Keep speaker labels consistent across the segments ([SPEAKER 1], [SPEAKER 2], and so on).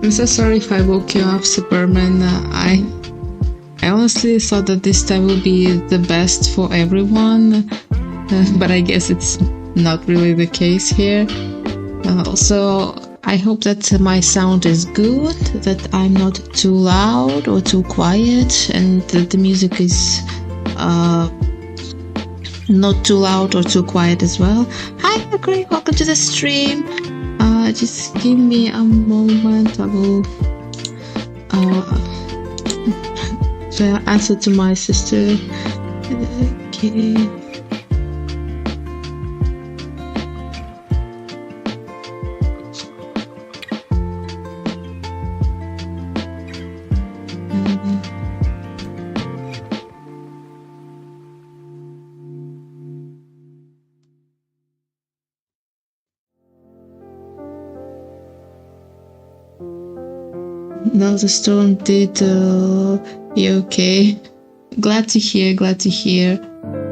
[SPEAKER 1] I'm so sorry if I woke you up, Superman. I honestly thought that this time will be the best for everyone, but I guess it's not really the case here. Also, I hope that my sound is good, that I'm not too loud or too quiet, and that the music is not too loud or too quiet as well. Hi, Great, welcome to the stream. Just give me a moment. I will answer to my sister. Okay. No, the storm did be okay. Glad to hear.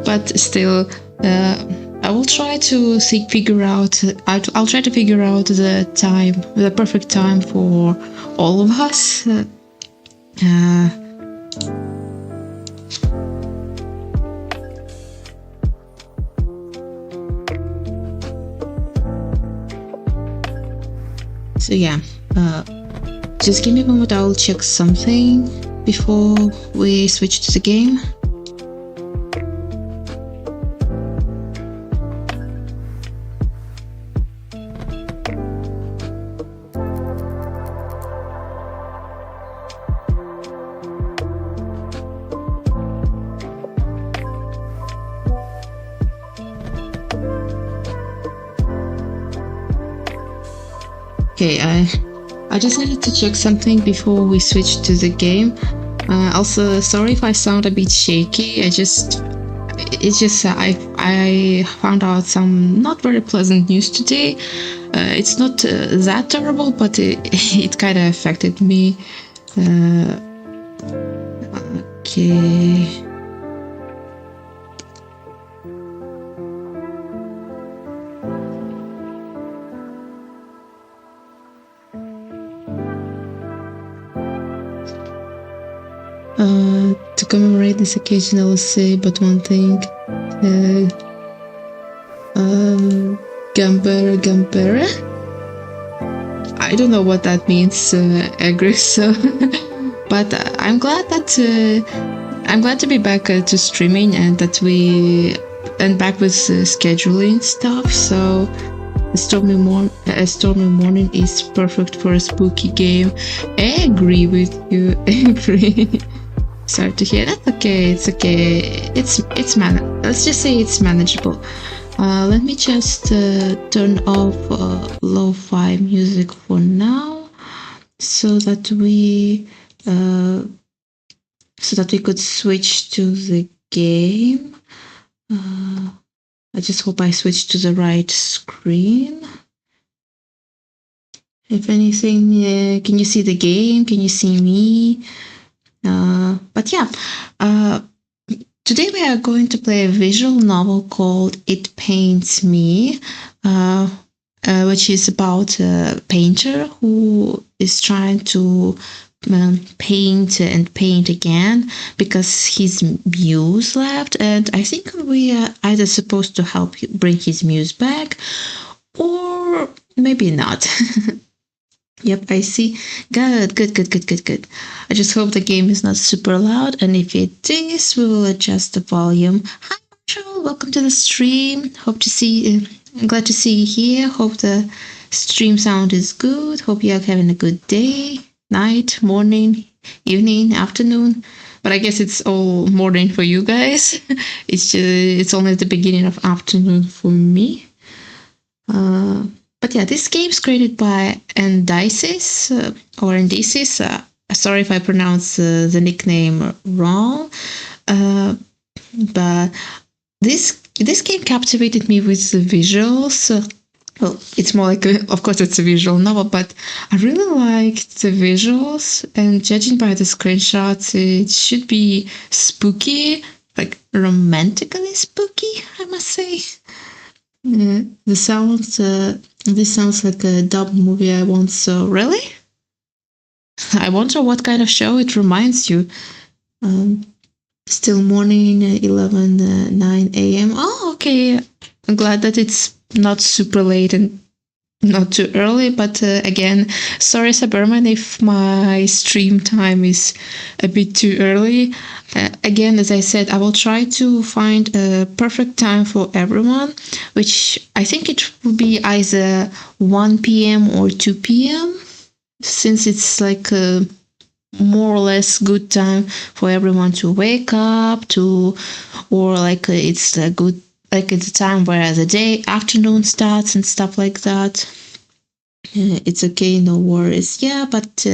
[SPEAKER 1] But still, I will try to figure out. I'll try to figure out the perfect time for all of us. So yeah. Just give me a moment, I'll check something before we switch to the game. Okay, I just needed to check something before we switch to the game. Also, sorry if I sound a bit shaky. I found out some not very pleasant news today. It's not that terrible, but it kind of affected me. Okay. To commemorate this occasion, I will say but one thing. Gambera? I don't know what that means, so but I'm glad to be back to streaming and back with scheduling stuff. So a stormy morning is perfect for a spooky game. I agree with you. Agree. Sorry to hear that. Okay, it's okay. Let's just say it's manageable. Let me just turn off lo-fi music for now, so that we could switch to the game. I just hope I switched to the right screen. If anything, can you see the game? Can you see me? But yeah, today we are going to play a visual novel called It Paints Me, which is about a painter who is trying to paint and paint again because his muse left, and I think we are either supposed to help bring his muse back or maybe not. Yep, I see. Good. I just hope the game is not super loud, and if it is, we will adjust the volume. Hi, Marshall. Welcome to the stream. I'm glad to see you here. Hope the stream sound is good. Hope you are having a good day, night, morning, evening, afternoon. But I guess it's all morning for you guys. It's only the beginning of afternoon for me. But yeah, this game is created by Andices. Sorry if I pronounce the nickname wrong. But this game captivated me with the visuals. Well, it's more like, of course, it's a visual novel, but I really liked the visuals. And judging by the screenshots, it should be spooky, like romantically spooky, I must say. This sounds like a dub movie I once saw. Really? I wonder what kind of show it reminds you. Um, Still morning, 11, 9 a.m. Oh, okay. I'm glad that it's not super late and not too early, but again, sorry, Saberman, if my stream time is a bit too early. Again, as I said, I will try to find a perfect time for everyone, which I think it will be either 1 p.m. or 2 p.m., since it's like a more or less good time for everyone to wake up to, or like it's a good, like it's a time where the day afternoon starts and stuff like that. It's okay, no worries. Yeah, but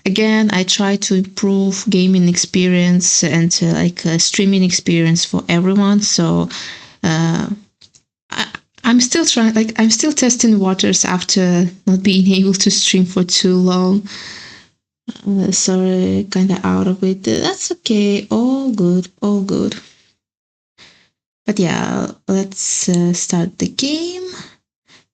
[SPEAKER 1] again, I try to improve gaming experience and streaming experience for everyone. So I'm still trying, like I'm still testing waters after not being able to stream for too long. Sorry, kind of out of it. That's okay. All good. All good. But yeah, let's start the game.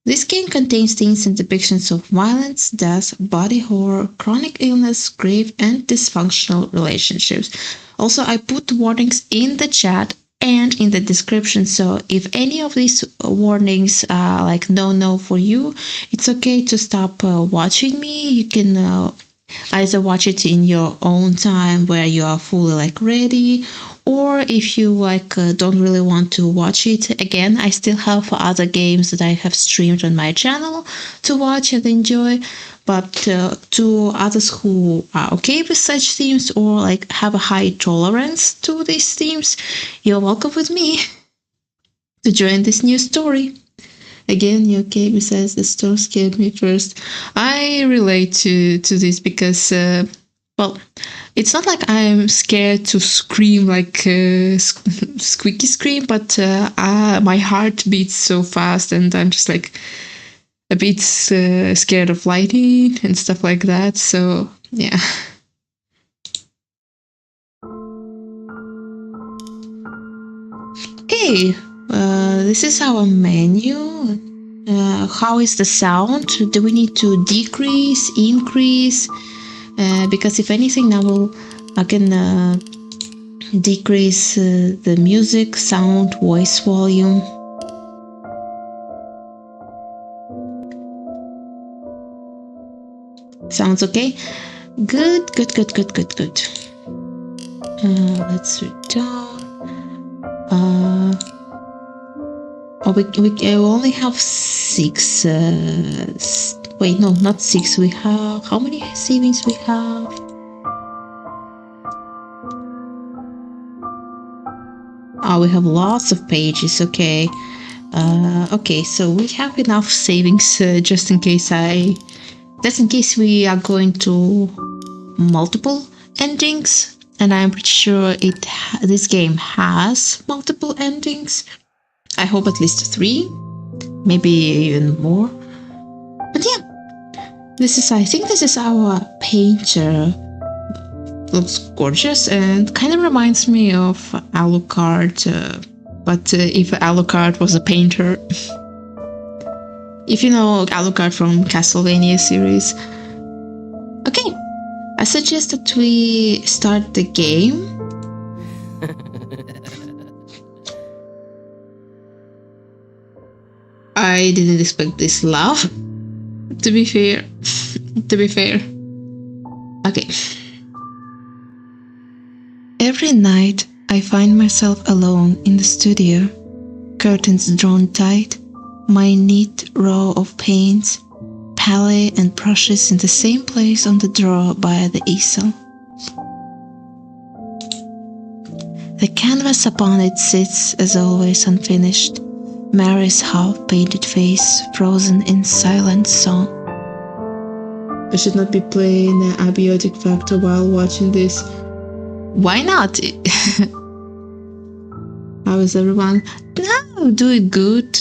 [SPEAKER 1] This game contains themes and depictions of violence, death, body horror, chronic illness, grief, and dysfunctional relationships. Also, I put warnings in the chat and in the description, so if any of these warnings are like no for you, it's okay to stop watching me. You can either watch it in your own time where you are fully like ready, or if you like don't really want to watch it, again, I still have other games that I have streamed on my channel to watch and enjoy. But to others who are okay with such themes or like have a high tolerance to these themes, you're welcome with me to join this new story. Again, your game says the store scared me first. I relate to this because, well, it's not like I'm scared to scream like squeaky scream, but my heart beats so fast and I'm just like a bit scared of lighting and stuff like that. So, yeah. Okay, this is our menu. How is the sound? Do we need to decrease, increase? Because if anything, I can decrease the music, sound, voice volume. Sounds okay? Good. Let's read down. We only have 6. Wait, no, not 6. We have, how many savings we have? Oh, we have lots of pages. Okay. Okay, so we have enough savings just in case that's in case we are going to multiple endings, and I'm pretty sure this game has multiple endings. I hope at least 3, maybe even more. But yeah, I think this is our painter. Looks gorgeous and kind of reminds me of Alucard, but if Alucard was a painter. If you know Alucard from Castlevania series. Okay, I suggest that we start the game. I didn't expect this laugh. To be fair. Okay. Every night I find myself alone in the studio, curtains drawn tight, my neat row of paints, palette and brushes in the same place on the drawer by the easel. The canvas upon it sits, as always, unfinished, Mary's half-painted face frozen in silent song. I should not be playing the abiotic factor while watching this. Why not? How is everyone? No, doing good.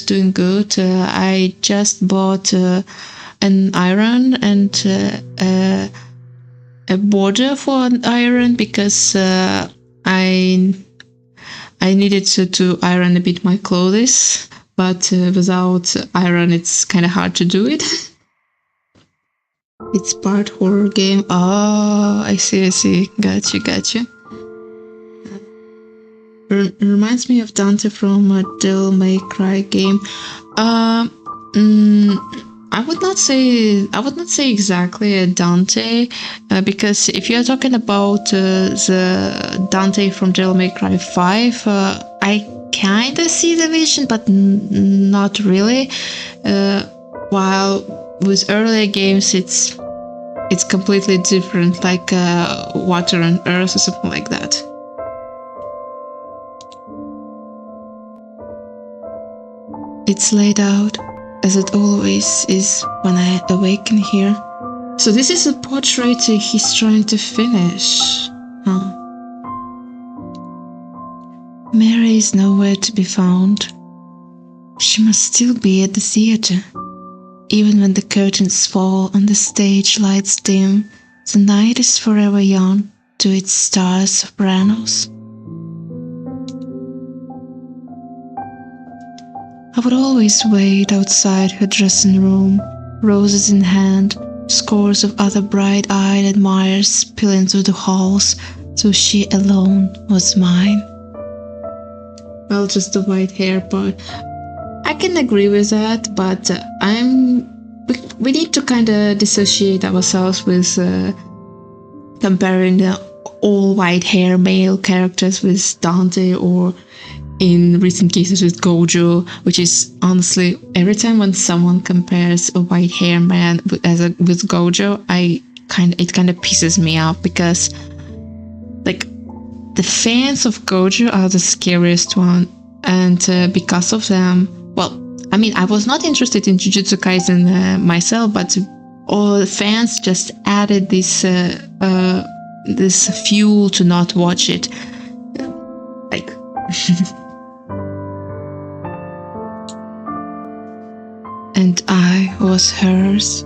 [SPEAKER 1] I just bought an iron and a border for an iron because I needed to iron a bit my clothes, but without iron it's kind of hard to do it. It's part horror game. Oh, I see. Gotcha. Reminds me of Dante from a Devil May Cry game. I would not say exactly a Dante, because if you're talking about the Dante from Devil May Cry 5, I kinda see the vision, but not really. While with earlier games, it's completely different, like Water and Earth or something like that. It's laid out, as it always is when I awaken here. So this is a portrait he's trying to finish. Huh. Mary is nowhere to be found. She must still be at the theater. Even when the curtains fall and the stage lights dim, the night is forever young to its star sopranos. I would always wait outside her dressing room, roses in hand, scores of other bright-eyed admirers spilling through the halls, so she alone was mine. Well, just the white hair part. I can agree with that, but we need to kind of dissociate ourselves with comparing the all white hair male characters with Dante, or in recent cases with Gojo, which is honestly, every time when someone compares a white hair man with Gojo, it kind of pisses me off, because like the fans of Gojo are the scariest one, and because of them, well, I mean, I was not interested in Jujutsu Kaisen myself, but all the fans just added this fuel to not watch it. Like. And I was hers.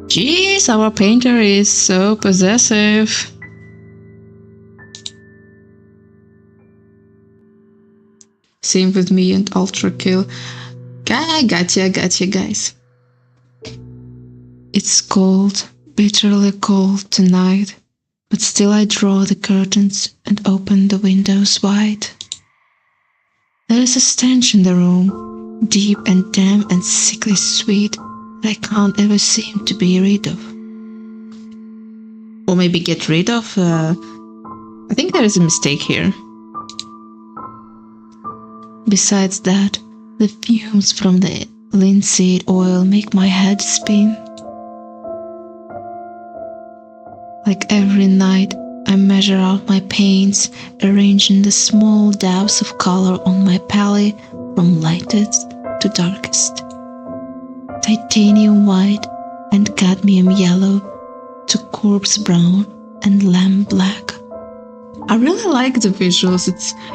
[SPEAKER 1] Jeez, our painter is so possessive. Same with me and Ultra Kill. I gotcha, guys. It's cold, bitterly cold tonight, but still I draw the curtains and open the windows wide. There is a stench in the room, deep and damp and sickly sweet, that I can't ever seem to be rid of. Or maybe get rid of. I think there is a mistake here. Besides that, the fumes from the linseed oil make my head spin. Like every night, I measure out my paints, arranging the small dabs of color on my palette from lightest to darkest. Titanium white and cadmium yellow to corpse brown and lamb black. I really like the visuals.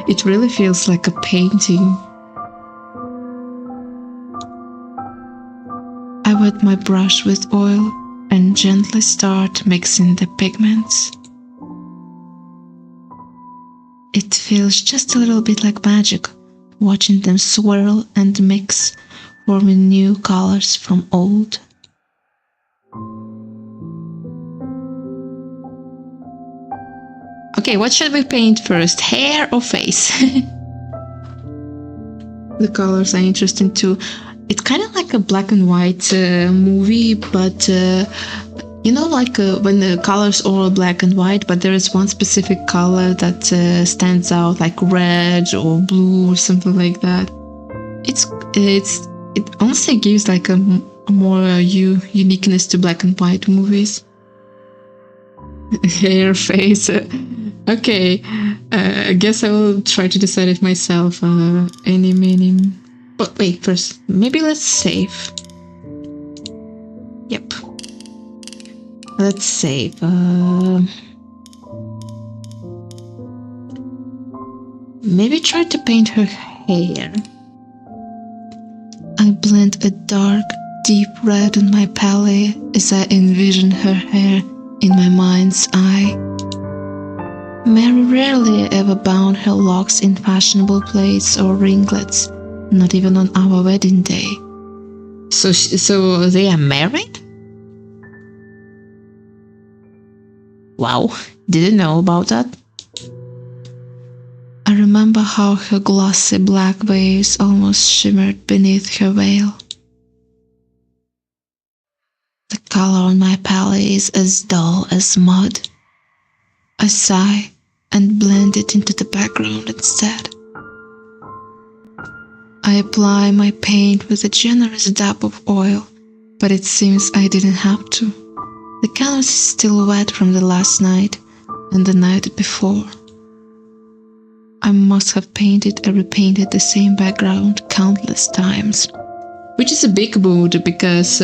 [SPEAKER 1] It really feels like a painting. I wet my brush with oil and gently start mixing the pigments. It feels just a little bit like magic, watching them swirl and mix, forming new colors from old. Okay, what should we paint first, hair or face? The colors are interesting too. It's kind of like a black and white movie, but you know, like when the colors are all black and white, but there is one specific color that stands out, like red or blue or something like that. It honestly gives like a more uniqueness to black and white movies. Hair, face. Okay, I guess I will try to decide it myself. Any meaning. But wait, first, maybe let's save. Yep. Let's save. Maybe try to paint her hair. I blend a dark, deep red on my palette as I envision her hair in my mind's eye. Mary rarely ever bound her locks in fashionable plaits or ringlets, not even on our wedding day. So they are married? Wow, didn't know about that. I remember how her glossy black waves almost shimmered beneath her veil. The color on my palette is as dull as mud. I sigh and blend it into the background instead. I apply my paint with a generous dab of oil, but it seems I didn't have to. The canvas is still wet from the last night and the night before. I must have painted and repainted the same background countless times. Which is a big mood because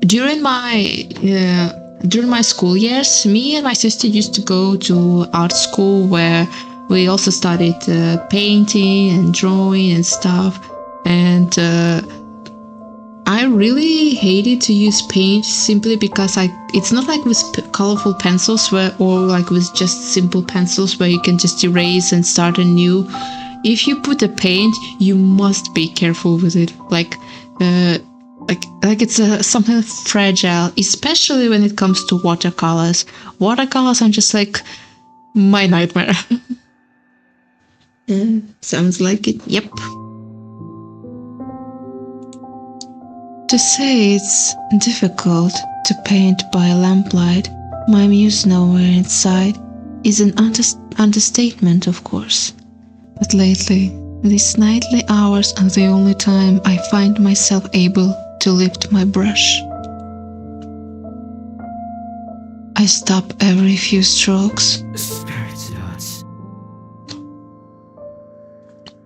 [SPEAKER 1] during my school years, me and my sister used to go to art school where we also studied painting and drawing and stuff. And I really hated to use paint simply because it's not like with colorful pencils or like with just simple pencils where you can just erase and start anew. If you put a paint, you must be careful with it. Like it's something fragile, especially when it comes to watercolors. Watercolors are just like my nightmare. Sounds like it. Yep. To say it's difficult to paint by lamplight, my muse nowhere inside, is an understatement, of course. But lately, these nightly hours are the only time I find myself able to lift my brush. I stop every few strokes.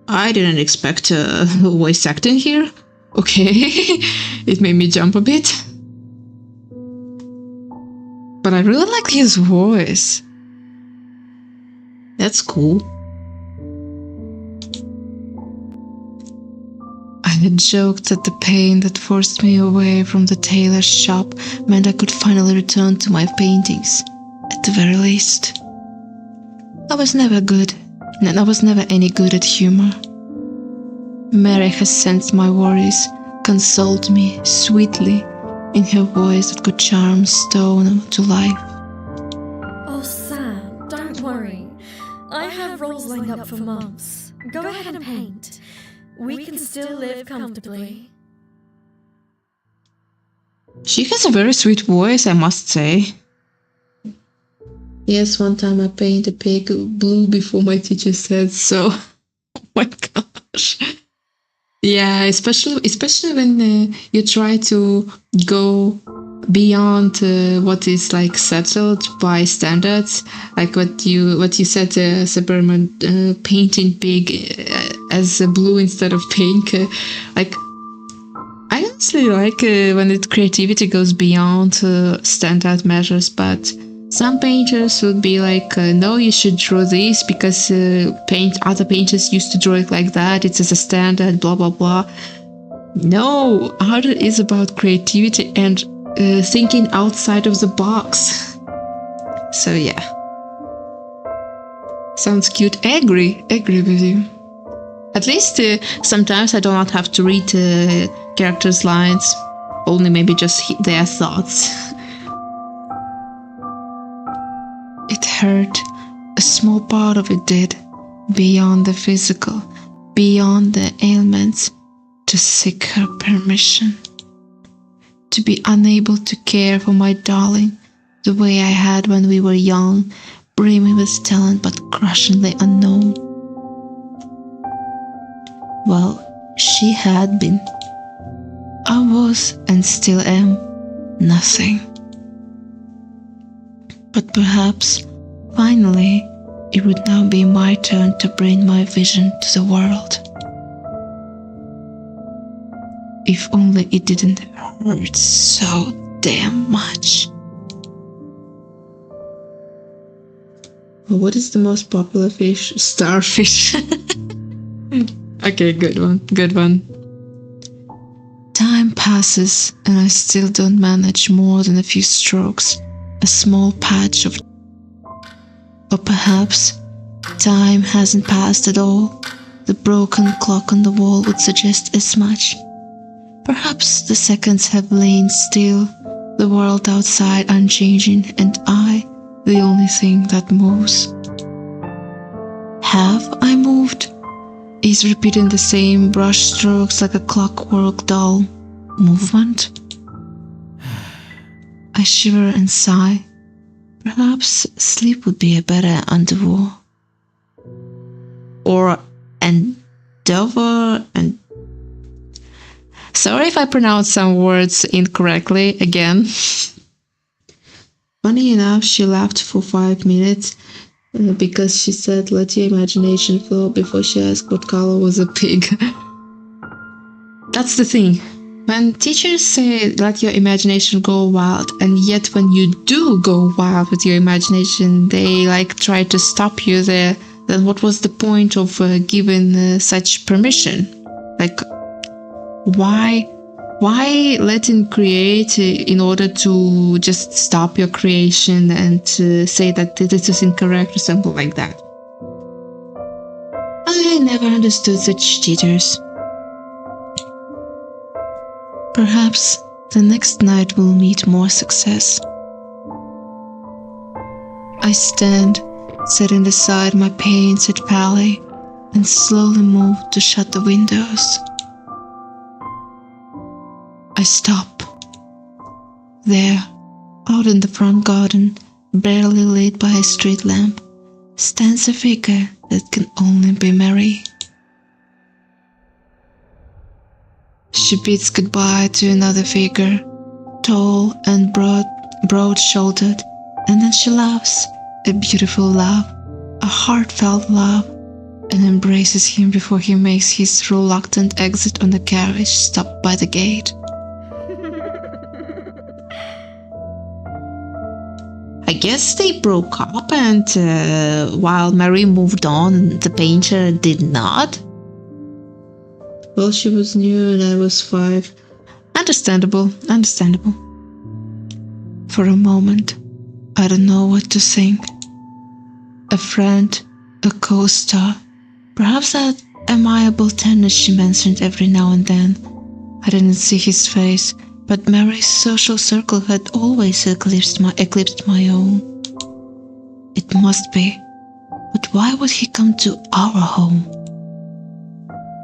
[SPEAKER 1] I didn't expect voice acting here. Okay, it made me jump a bit. But I really like his voice. That's cool. I had joked that the pain that forced me away from the tailor's shop meant I could finally return to my paintings, at the very least. I was never any good at humor. Mary has sensed my worries, consoled me sweetly in her voice that could charm stone to life.
[SPEAKER 2] Oh, Sam, don't worry. I have rolls lined up for months. Go ahead and paint. We can still live comfortably.
[SPEAKER 1] She has a very sweet voice, I must say. Yes, one time I painted a pig blue before my teacher said so. Oh my gosh. Yeah, especially when you try to go beyond what is like settled by standards, like what you said, Superman painting pig as blue instead of pink. Like, I honestly like when creativity goes beyond standard measures, but some painters would be like, no, you should draw this because other painters used to draw it like that. It's as a standard, blah, blah, blah. No, art is about creativity and thinking outside of the box. So yeah. Sounds cute. I agree with you. At least sometimes I do not have to read characters' lines, only maybe just their thoughts. It hurt, a small part of it did, beyond the physical, beyond the ailments, to seek her permission. To be unable to care for my darling the way I had when we were young, brimming with talent but crushingly unknown. Well, she had been. I was and still am nothing. But perhaps, finally, it would now be my turn to bring my vision to the world. If only it didn't hurt so damn much. What is the most popular fish? Starfish. Okay, good one. Time passes and I still don't manage more than a few strokes. A small patch of... Or perhaps time hasn't passed at all. The broken clock on the wall would suggest as much. Perhaps the seconds have lain still, the world outside unchanging, and I, the only thing that moves. Have I moved? Is repeating the same brush strokes like a clockwork dull movement? I shiver and sigh. Perhaps sleep would be a better endeavor. Or endeavor and... Sorry if I pronounce some words incorrectly again. Funny enough, she laughed for 5 minutes because she said, "Let your imagination flow," before she asked what color was a pig. That's the thing. When teachers say, "Let your imagination go wild," and yet when you do go wild with your imagination, they try to stop you there, then what was the point of giving such permission? Why letting create in order to just stop your creation and say that this is incorrect or something like that? I never understood such teachers. Perhaps the next night will meet more success. I stand, setting aside my painted palette, and slowly move to shut the windows. I stop. There, out in the front garden, barely lit by a street lamp, stands a figure that can only be Mary. She bids goodbye to another figure, tall and broad-shouldered, and then she laughs, a beautiful laugh, a heartfelt laugh, and embraces him before he makes his reluctant exit on the carriage stopped by the gate. I guess they broke up, and while Mary moved on, the painter did not. Well, she was new and I was 5. Understandable. For a moment, I don't know what to think. A friend, a co-star, perhaps that amiable tenant she mentioned every now and then. I didn't see his face, but Mary's social circle had always eclipsed my own. It must be. But why would he come to our home?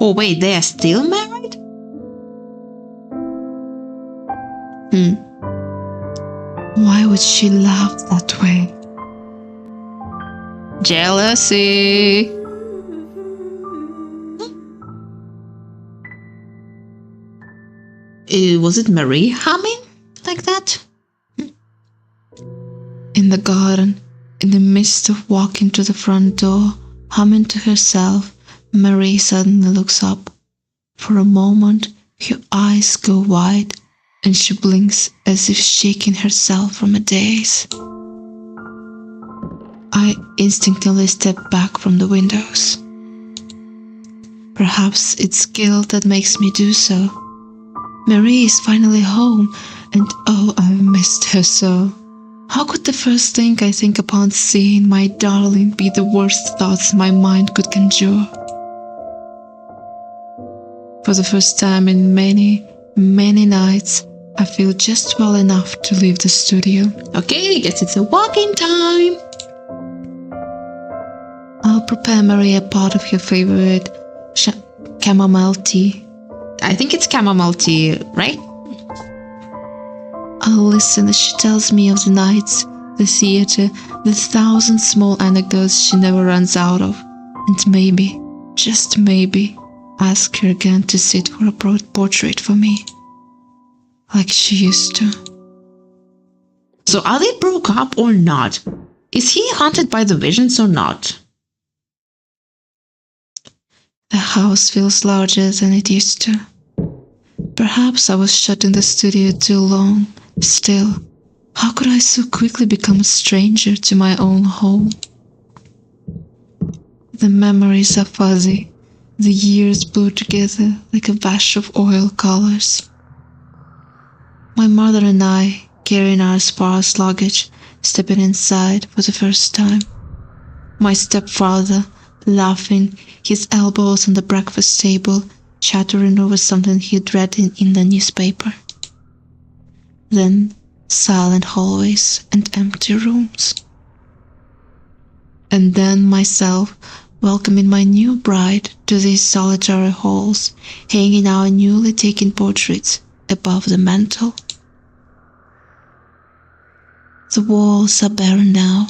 [SPEAKER 1] Oh wait, they are still married? Why would she laugh that way? Jealousy. Was it Marie humming like that? In the garden, in the midst of walking to the front door, humming to herself, Marie suddenly looks up. For a moment, her eyes go wide, and she blinks as if shaking herself from a daze. I instinctively step back from the windows. Perhaps it's guilt that makes me do so. Marie is finally home, and oh, I've missed her so. How could the first thing I think upon seeing my darling be the worst thoughts my mind could conjure? For the first time in many, many nights, I feel just well enough to leave the studio. Okay, guess it's a walking time. I'll prepare Marie a pot of her favorite chamomile tea. I think it's chamomile tea, right? I'll listen as she tells me of the nights, the theater, the 1,000 small anecdotes she never runs out of, and maybe, just maybe, ask her again to sit for a portrait for me, like she used to. So are they broke up or not? Is he haunted by the visions or not? The house feels larger than it used to. Perhaps I was shut in the studio too long. Still, how could I so quickly become a stranger to my own home? The memories are fuzzy, the years blur together like a wash of oil colors. My mother and I, carrying our sparse luggage, stepping inside for the first time. My stepfather, laughing, his elbows on the breakfast table, chattering over something he'd read in the newspaper. Then silent hallways, and empty rooms. And then myself welcoming my new bride to these solitary halls, hanging our newly taken portraits above the mantel. The walls are barren now.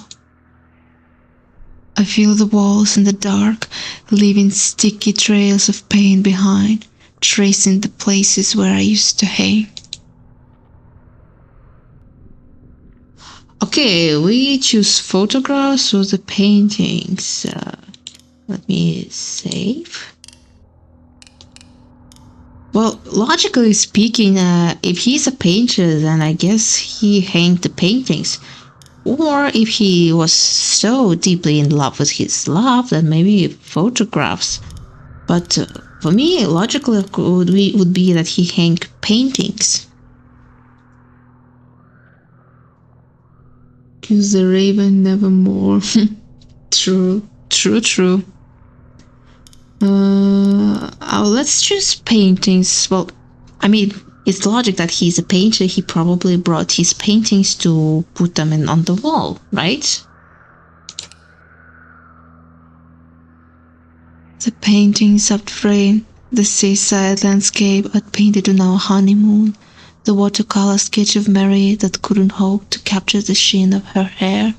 [SPEAKER 1] I feel the walls in the dark, leaving sticky trails of paint behind, tracing the places where I used to hang. Okay, we choose photographs or the paintings. Let me save. Well, logically speaking, if he's a painter, then I guess he hanged the paintings. Or if he was so deeply in love with his love, then maybe photographs. But for me, logically would be that he hanged paintings. Kiss the raven nevermore. True. Let's choose paintings. Well, I mean, it's logic that he's a painter. He probably brought his paintings to put them on the wall, right? The paintings of frame, the seaside landscape I'd painted on our honeymoon, the watercolor sketch of Mary that couldn't hope to capture the sheen of her hair,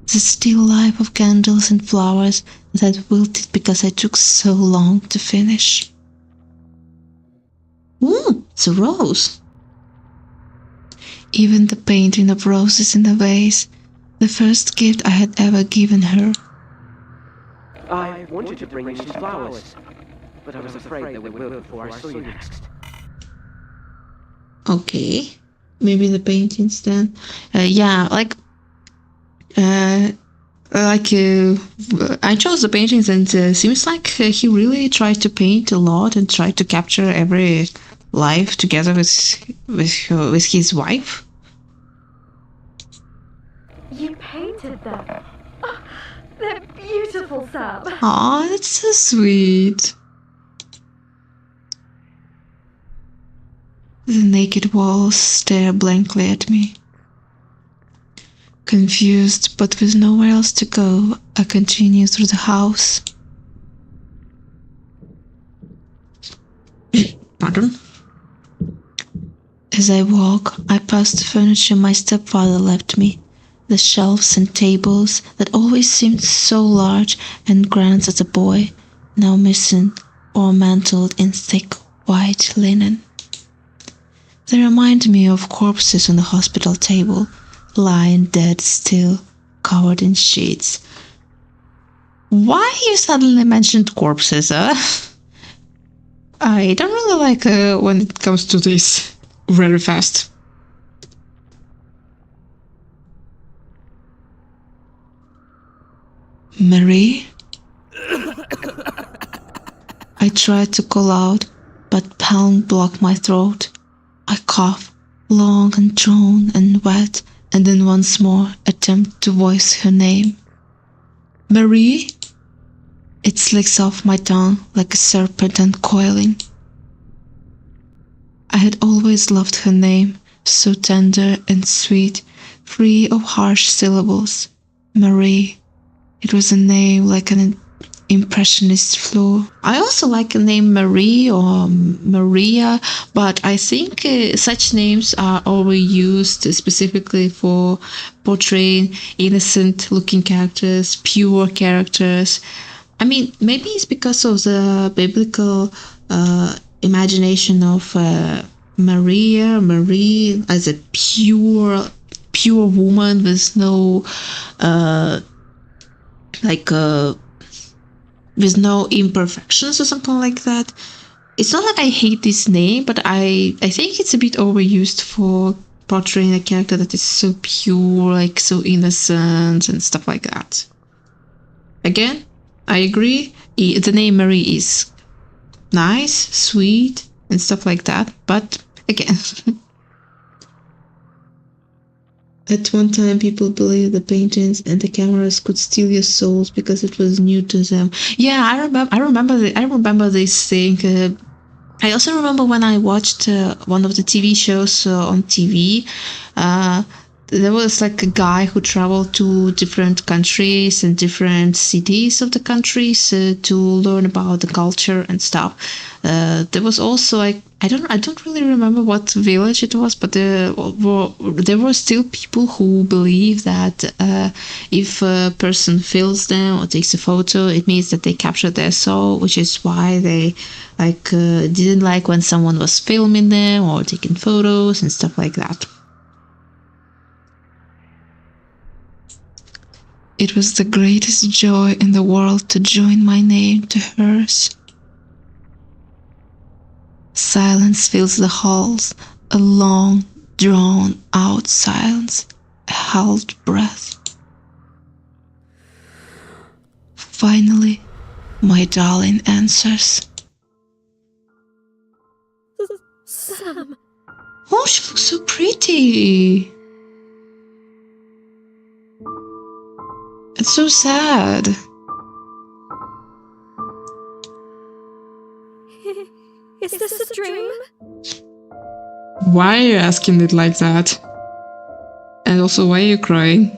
[SPEAKER 1] the still life of candles and flowers that had wilted because I took so long to finish. Ooh, it's a rose. Even the painting of roses in a vase, the first gift I had ever given her.
[SPEAKER 3] I wanted to bring you some flowers, but I was afraid they would wilt before I saw you next.
[SPEAKER 1] Okay, maybe the paintings then. I chose the paintings, and seems like he really tried to paint a lot and tried to capture every life together with his wife.
[SPEAKER 2] You painted them. Oh, they're beautiful, Sam.
[SPEAKER 1] Aw, that's so sweet. The naked walls stare blankly at me. Confused, but with nowhere else to go, I continue through the house. Pardon? As I walk, I pass the furniture my stepfather left me, the shelves and tables that always seemed so large and grand as a boy, now missing or mantled in thick white linen. They remind me of corpses on the hospital table, lying dead still, covered in sheets. Why you suddenly mentioned corpses, huh? I don't really like when it comes to this very fast. Marie? I tried to call out, but pound blocked my throat. I cough, long and drawn and wet, and then once more attempt to voice her name. Marie? It slicks off my tongue like a serpent uncoiling. I had always loved her name, so tender and sweet, free of harsh syllables. Marie. It was a name like an impressionist floor. I also like the name Marie or Maria, but I think such names are overused specifically for portraying innocent-looking characters, pure characters. I mean, maybe it's because of the biblical imagination of Marie as a pure woman with no with no imperfections or something like that. It's not like I hate this name, but I think it's a bit overused for portraying a character that is so pure, like so innocent and stuff like that. Again, I agree. The name Marie is nice, sweet, and stuff like that, but again... At one time, people believed the paintings and the cameras could steal your souls because it was new to them. Yeah, I remember this thing. I also remember when I watched one of the TV shows on TV, there was like a guy who traveled to different countries and different cities of the countries to learn about the culture and stuff. There was also like I don't really remember what village it was, but there were still people who believe that if a person films them or takes a photo, it means that they captured their soul, which is why they didn't like when someone was filming them or taking photos and stuff like that. It was the greatest joy in the world to join my name to hers. Silence fills the halls, a long, drawn-out silence, a held breath. Finally, my darling answers.
[SPEAKER 2] Sam.
[SPEAKER 1] Oh, she looks so pretty. It's so sad.
[SPEAKER 2] Is this a dream?
[SPEAKER 1] Why are you asking it like that? And also, why are you crying?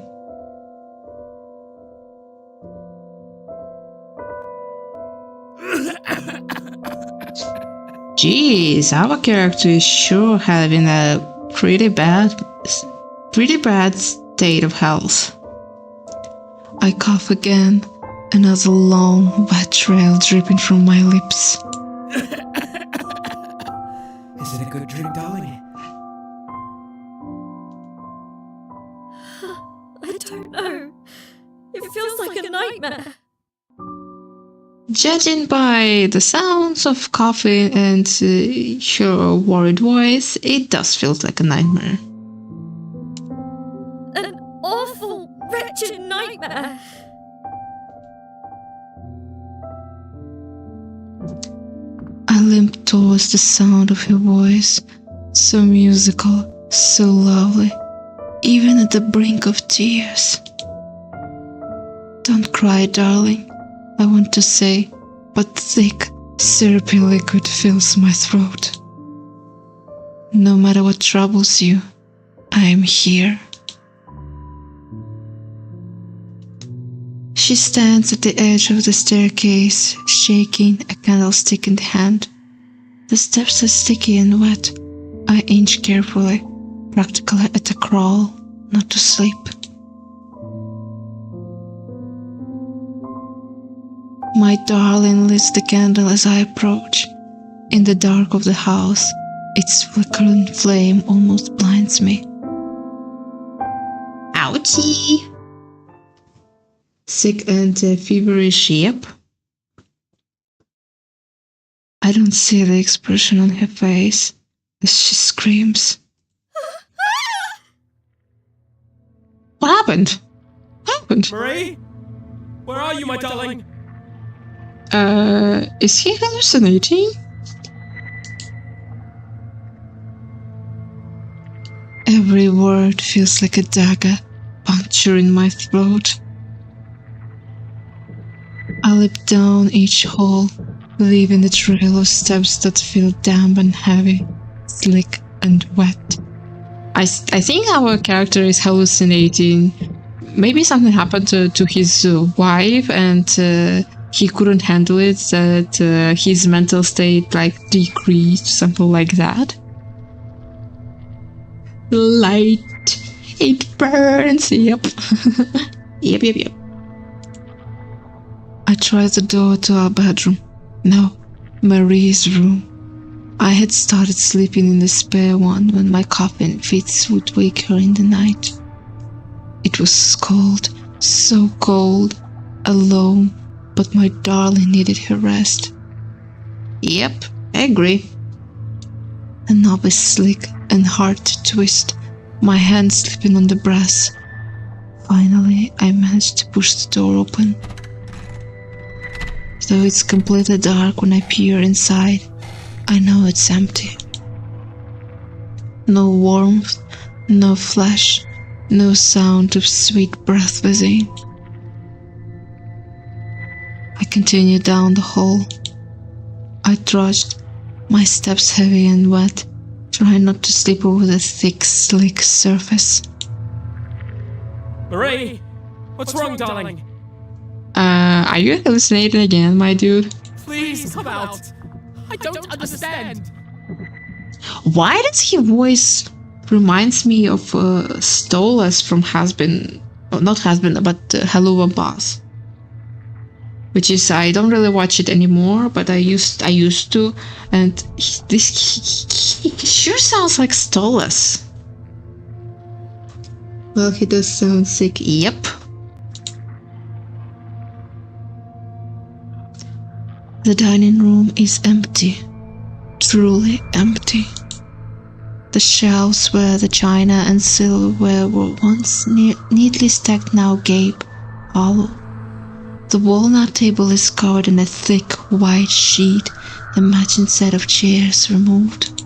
[SPEAKER 1] Jeez, our character is sure having a pretty bad state of health. I cough again, another long, wet trail dripping from my lips.
[SPEAKER 3] Is it a good dream, darling?
[SPEAKER 2] I don't know. It feels like a nightmare.
[SPEAKER 1] Judging by the sounds of coughing and her worried voice, it does feel like a nightmare.
[SPEAKER 2] An awful, wretched nightmare.
[SPEAKER 1] I limp towards the sound of her voice, so musical, so lovely, even at the brink of tears. Don't cry, darling, I want to say, but thick, syrupy liquid fills my throat. No matter what troubles you, I am here. She stands at the edge of the staircase, shaking a candlestick in the hand. The steps are sticky and wet. I inch carefully, practically at a crawl, not to sleep. My darling lights the candle as I approach. In the dark of the house, its flickering flame almost blinds me. Ouchie! Sick and feverish, yep. I don't see the expression on her face as she screams. What happened? What happened?
[SPEAKER 3] Marie? Where are you, my darling?
[SPEAKER 1] Is he hallucinating? Every word feels like a dagger puncturing my throat. I leap down each hall, leaving a trail of steps that feel damp and heavy, slick and wet. I think our character is hallucinating. Maybe something happened to his wife and he couldn't handle it, that his mental state decreased, something like that. Light, it burns, yep. Yep. I tried the door to our bedroom. No, Marie's room. I had started sleeping in the spare one when my coughing fits would wake her in the night. It was cold, so cold, alone, but my darling needed her rest. Yep, I agree. The knob is slick and hard to twist, my hand slipping on the brass. Finally, I managed to push the door open. Though it's completely dark when I peer inside, I know it's empty. No warmth, no flesh, no sound of sweet breath within. I continued down the hall. I trudged, my steps heavy and wet, trying not to slip over the thick, slick surface.
[SPEAKER 4] Marie! What's wrong, darling?
[SPEAKER 1] Are you hallucinating again, my dude?
[SPEAKER 4] Please come out! I don't understand!
[SPEAKER 1] Why does his voice reminds me of Stolas from Husband, not Husband, but Hello Boss? Which is, I don't really watch it anymore, but I used to, and he sure sounds like Stolas. Well, he does sound sick. Yep. The dining room is empty. Truly empty. The shelves where the china and silverware were once neatly stacked now gape, hollow. The walnut table is covered in a thick white sheet, the matching set of chairs removed.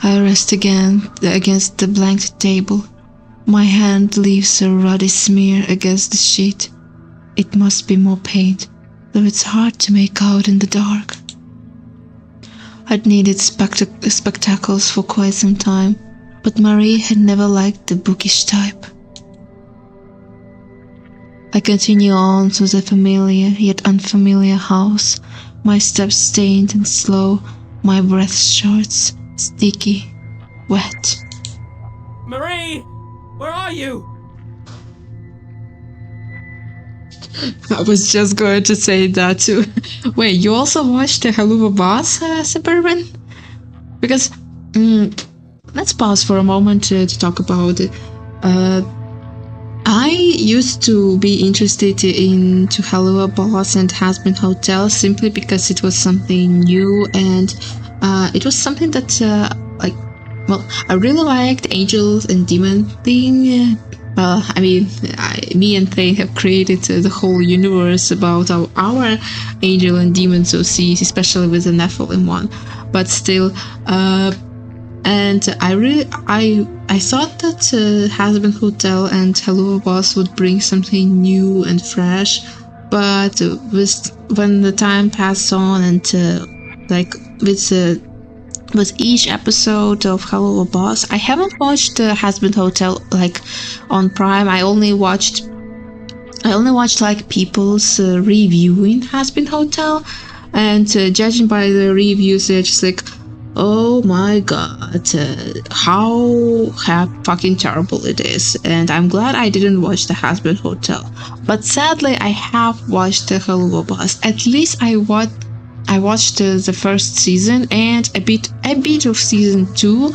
[SPEAKER 1] I rest again against the blank table. My hand leaves a ruddy smear against the sheet. It must be more paint, though it's hard to make out in the dark. I'd needed spectacles for quite some time, but Marie had never liked the bookish type. I continue on through the familiar yet unfamiliar house, my steps stained and slow, my breath short, sticky, wet.
[SPEAKER 4] Marie! Where are you?
[SPEAKER 1] I was just going to say that too. Wait, you also watched the Helluva Boss, Suburban? Because, let's pause for a moment to talk about it. I used to be interested into Helluva Boss and Husband Hotel simply because it was something new, and it was something that, I really liked Angels and Demon thing. Me and Faye have created the whole universe about our angel and demon OCs, especially with the Nephilim one. But still, and I thought that Husband Hotel and Hello Boss would bring something new and fresh. But when the time passed on, and with each episode of Hello Boss, I haven't watched Husband Hotel on Prime. I only watched people's reviewing Husband Hotel, and judging by the reviews, they're just like, oh my god, how fucking terrible it is. And I'm glad I didn't watch the Husband Hotel. But sadly, I have watched the Hello Boss. At least I watched the first season and a bit of season 2,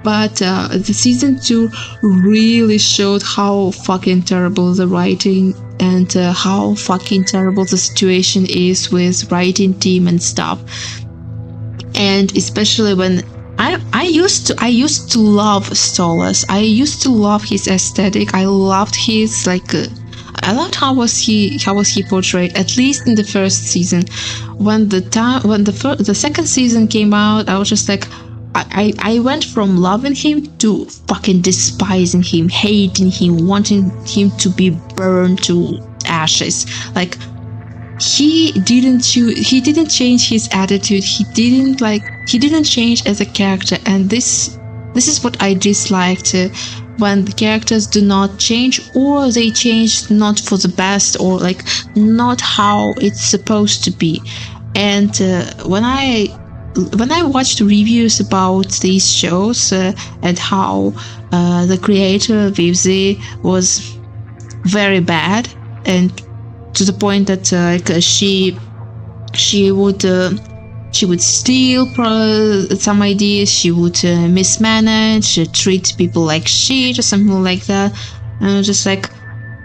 [SPEAKER 1] but the season 2 really showed how fucking terrible the writing and how fucking terrible the situation is with writing team and stuff. And especially when I used to love Stolas. I used to love his aesthetic. I loved his I loved how was he portrayed, at least in the first season. When the second season came out, I was just like, I went from loving him to fucking despising him, hating him, wanting him to be burned to ashes. Like, he didn't change his attitude. He didn't change as a character, and this is what I disliked. When the characters do not change, or they change not for the best, or not how it's supposed to be. And when I watched reviews about these shows and how the creator Vivzi was very bad, and to the point that she would steal some ideas, she would mismanage, treat people like shit or something like that. And I was just like,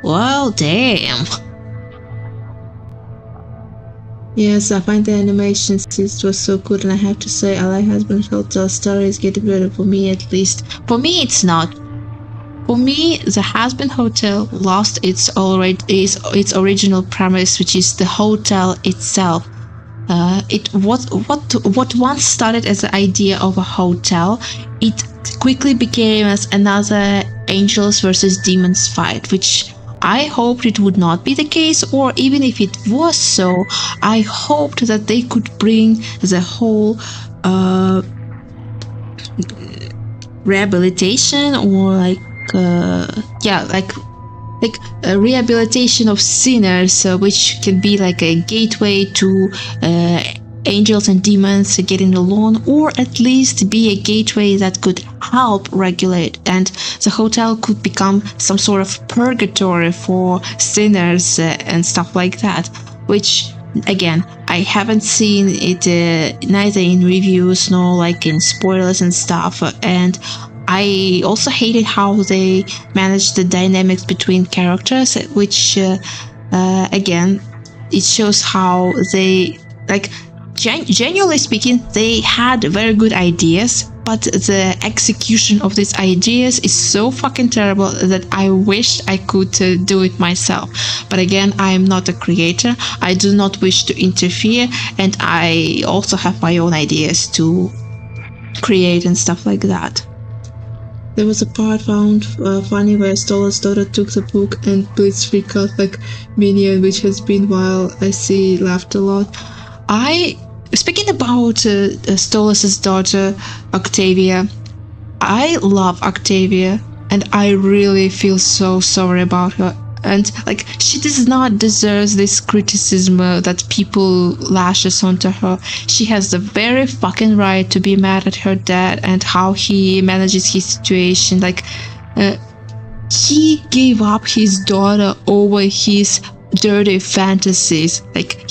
[SPEAKER 1] well, damn. Yes, I find the animation it was so good, and I have to say, I like Husband Hotel. Story is getting better, for me at least. For me, it's not. For me, the Husband Hotel lost its original premise, which is the hotel itself. What once started as the idea of a hotel, it quickly became as another angels versus demons fight, which I hoped it would not be the case, or even if it was so, I hoped that they could bring the whole rehabilitation, or like a rehabilitation of sinners, which can be like a gateway to angels and demons getting along, or at least be a gateway that could help regulate, and the hotel could become some sort of purgatory for sinners and stuff like that, which again, I haven't seen it neither in reviews nor like in spoilers and stuff, and I also hated how they managed the dynamics between characters, which again, it shows how they, like, genuinely speaking, they had very good ideas, but the execution of these ideas is so fucking terrible that I wish I could do it myself. But again, I am not a creator, I do not wish to interfere, and I also have my own ideas to create and stuff like that. There was a part found funny where Stolar's daughter took the book and blitzkrieg out like Minion, which has been while I see laughed a lot. Speaking about Stolar's daughter, Octavia, I love Octavia, and I really feel so sorry about her. And like, she does not deserve this criticism that people lashes onto her. She has the very fucking right to be mad at her dad and how he manages his situation. Like, he gave up his daughter over his dirty fantasies. Like,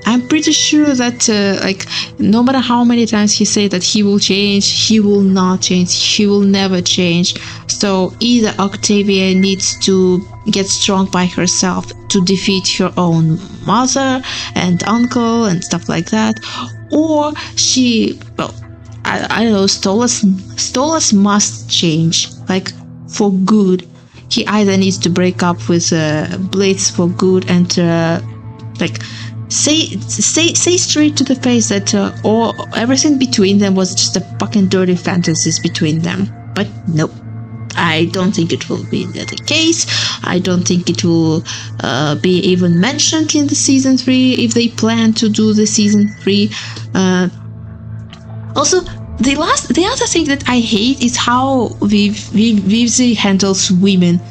[SPEAKER 1] I'm pretty sure that like, no matter how many times he said that he will change, he will not change, he will never change. So either Octavia needs to get strong by herself to defeat her own mother and uncle and stuff like that, or she, well, I don't know, Stolas must change, like, for good. He either needs to break up with Blitz for good and like say straight to the face that or everything between them was just a fucking dirty fantasies between them. But nope, I don't think it will be the case. I don't think it will be even mentioned in the season 3 if they plan to do the season 3. Also, the other thing that I hate is how Vivzi handles women.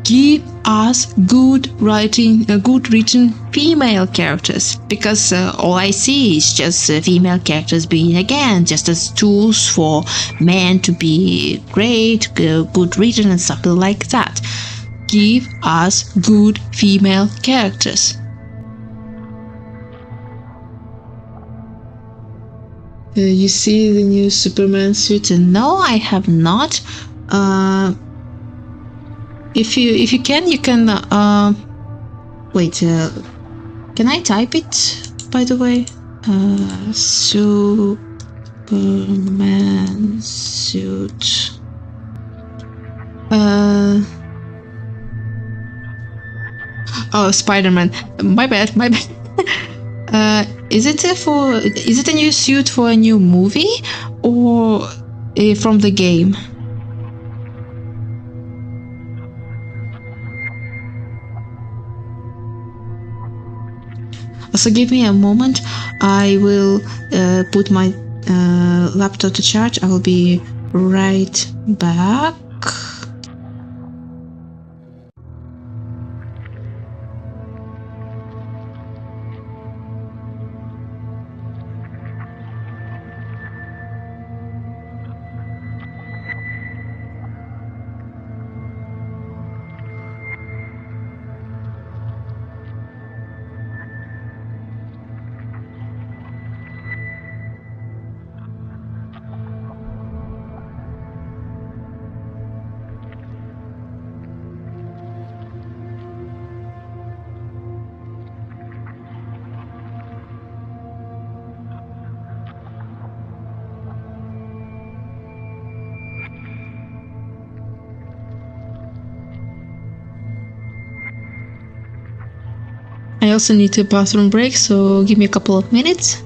[SPEAKER 1] Give us good written female characters, because all I see is just female characters being, again, just as tools for men to be great, good written and something like that. Give us good female characters. You see the new Superman suit? No, I have not. If you can, wait. Can I type it? By the way, Superman suit. Oh, Spider-Man. My bad. Is it a new suit for a new movie, or from the game? So give me a moment. I will put my laptop to charge. I will be right back. I also need a bathroom break, so give me a couple of minutes.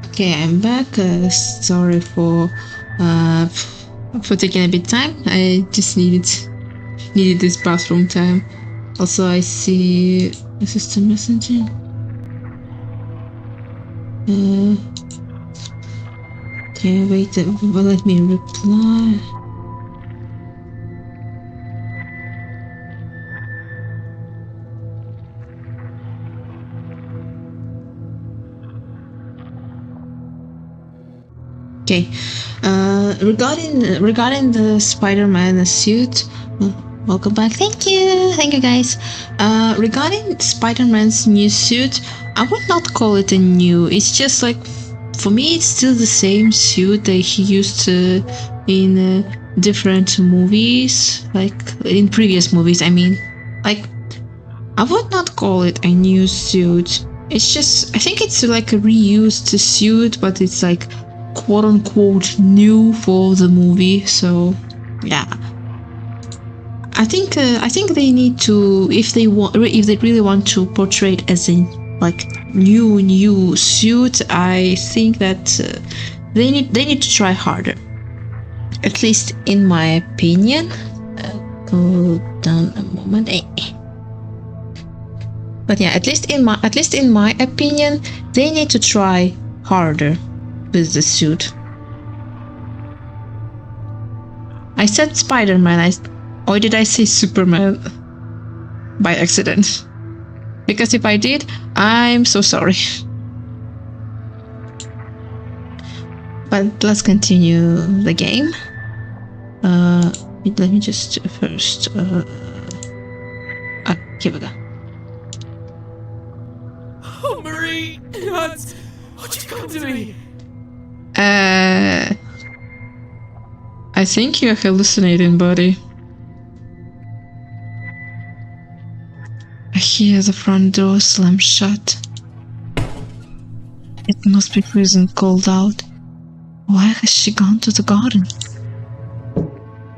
[SPEAKER 1] Okay, I'm back. Sorry for taking a bit time. I just needed this bathroom time. Also, I see assistant messaging. Okay, wait. Let me reply. Okay, regarding the Spider-Man suit, welcome back. Thank you guys. Regarding Spider-Man's new suit, I would not call it a new. It's just like, for me, it's still the same suit that he used in different movies, like in previous movies. I mean, like, I would not call it a new suit. It's just, I think it's like a reused suit, but it's like quote unquote new for the movie. So yeah, I think they need to, if they really want to portray it as a like new suit, I think that they need to try harder, at least in my opinion. Go down a moment. But yeah, at least in my opinion, they need to try harder with the suit. I said Spider-Man, or did I say Superman by accident? Because if I did, I'm so sorry. But let's continue the game. Let me just first. Here we go.
[SPEAKER 4] Oh, Marie! It hurts! Won't you come to me?
[SPEAKER 1] I think you're hallucinating, buddy. I hear the front door slam shut. It must be freezing cold out. Why has she gone to the garden?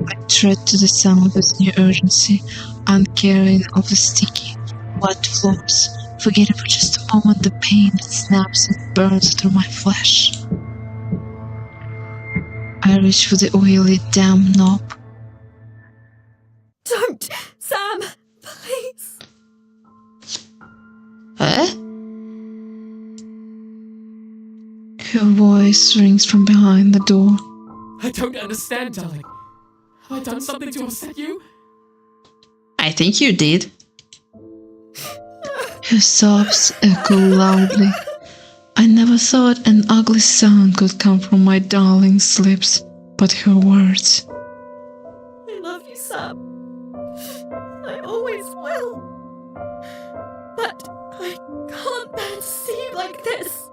[SPEAKER 1] I tread to the sound with new urgency, uncaring of the sticky, wet floors, forgetting for just a moment the pain that snaps and burns through my flesh. I reach for the oily damn knob.
[SPEAKER 2] Don't! Sam! Please!
[SPEAKER 1] Huh? Her voice rings from behind the door.
[SPEAKER 4] I don't understand, darling. Have I done something to upset you?
[SPEAKER 1] I think you did. Her sobs echo loudly. I never thought an ugly sound could come from my darling's lips, but her words.
[SPEAKER 2] I love you, Sam. I always will. But I can't bear to see you like this.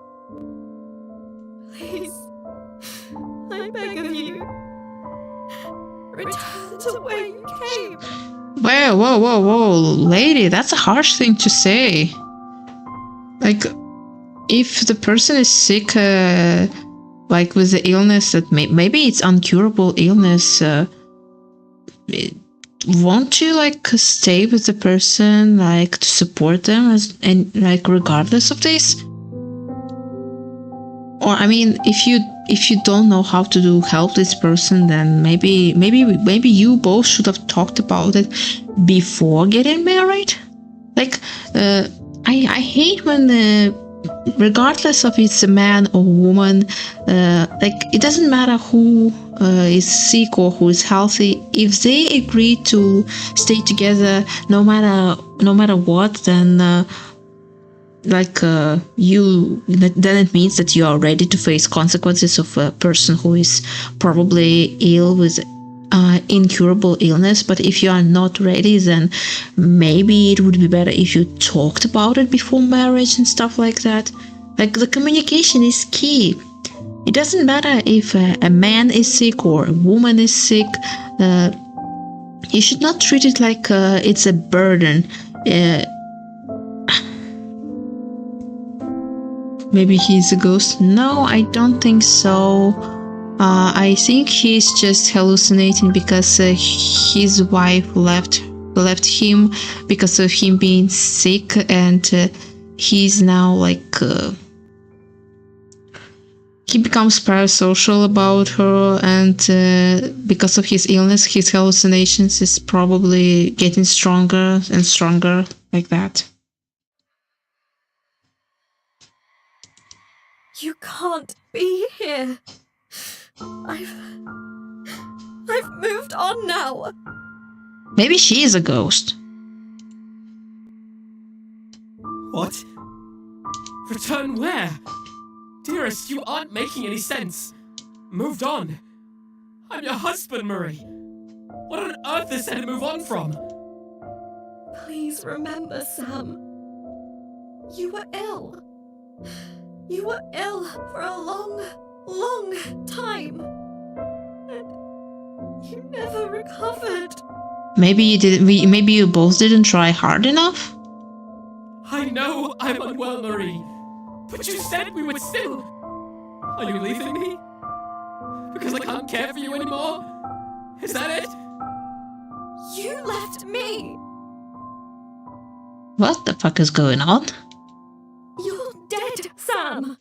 [SPEAKER 2] Please, I beg of you, return to where you came.
[SPEAKER 1] Whoa, lady, that's a harsh thing to say. Like, if the person is sick, like with the illness that maybe it's incurable illness, won't you like stay with the person, like to support them and like regardless of this? Or I mean, if you don't know how to help this person, then maybe you both should have talked about it before getting married. Like, I hate when regardless of it's a man or woman, like it doesn't matter who is sick or who is healthy. If they agree to stay together, no matter what, then then it means that you are ready to face consequences of a person who is probably ill with incurable illness. But if you are not ready, then maybe it would be better if you talked about it before marriage and stuff like that. Like, the communication is key. It doesn't matter if a man is sick or a woman is sick. You should not treat it like it's a burden. Maybe he's a ghost. No, I don't think so. I think he's just hallucinating because his wife left him because of him being sick, and he's now like he becomes parasocial about her, and because of his illness, his hallucinations is probably getting stronger and stronger like that.
[SPEAKER 2] You can't be here. I've moved on now.
[SPEAKER 1] Maybe she is a ghost.
[SPEAKER 4] What? Return where? Dearest, you aren't making any sense. Moved on. I'm your husband, Marie. What on earth is there to move on from?
[SPEAKER 2] Please remember, Sam. You were ill. You were ill for a long, long time. And you never recovered.
[SPEAKER 1] Maybe you didn't. Maybe you both didn't try hard enough.
[SPEAKER 4] I know I'm unwell, Marie. But you said we would still. Are you leaving me? Because I can't care for you anymore? Is that it?
[SPEAKER 2] You left me.
[SPEAKER 1] What the fuck is going on?
[SPEAKER 2] You're dead, Sam.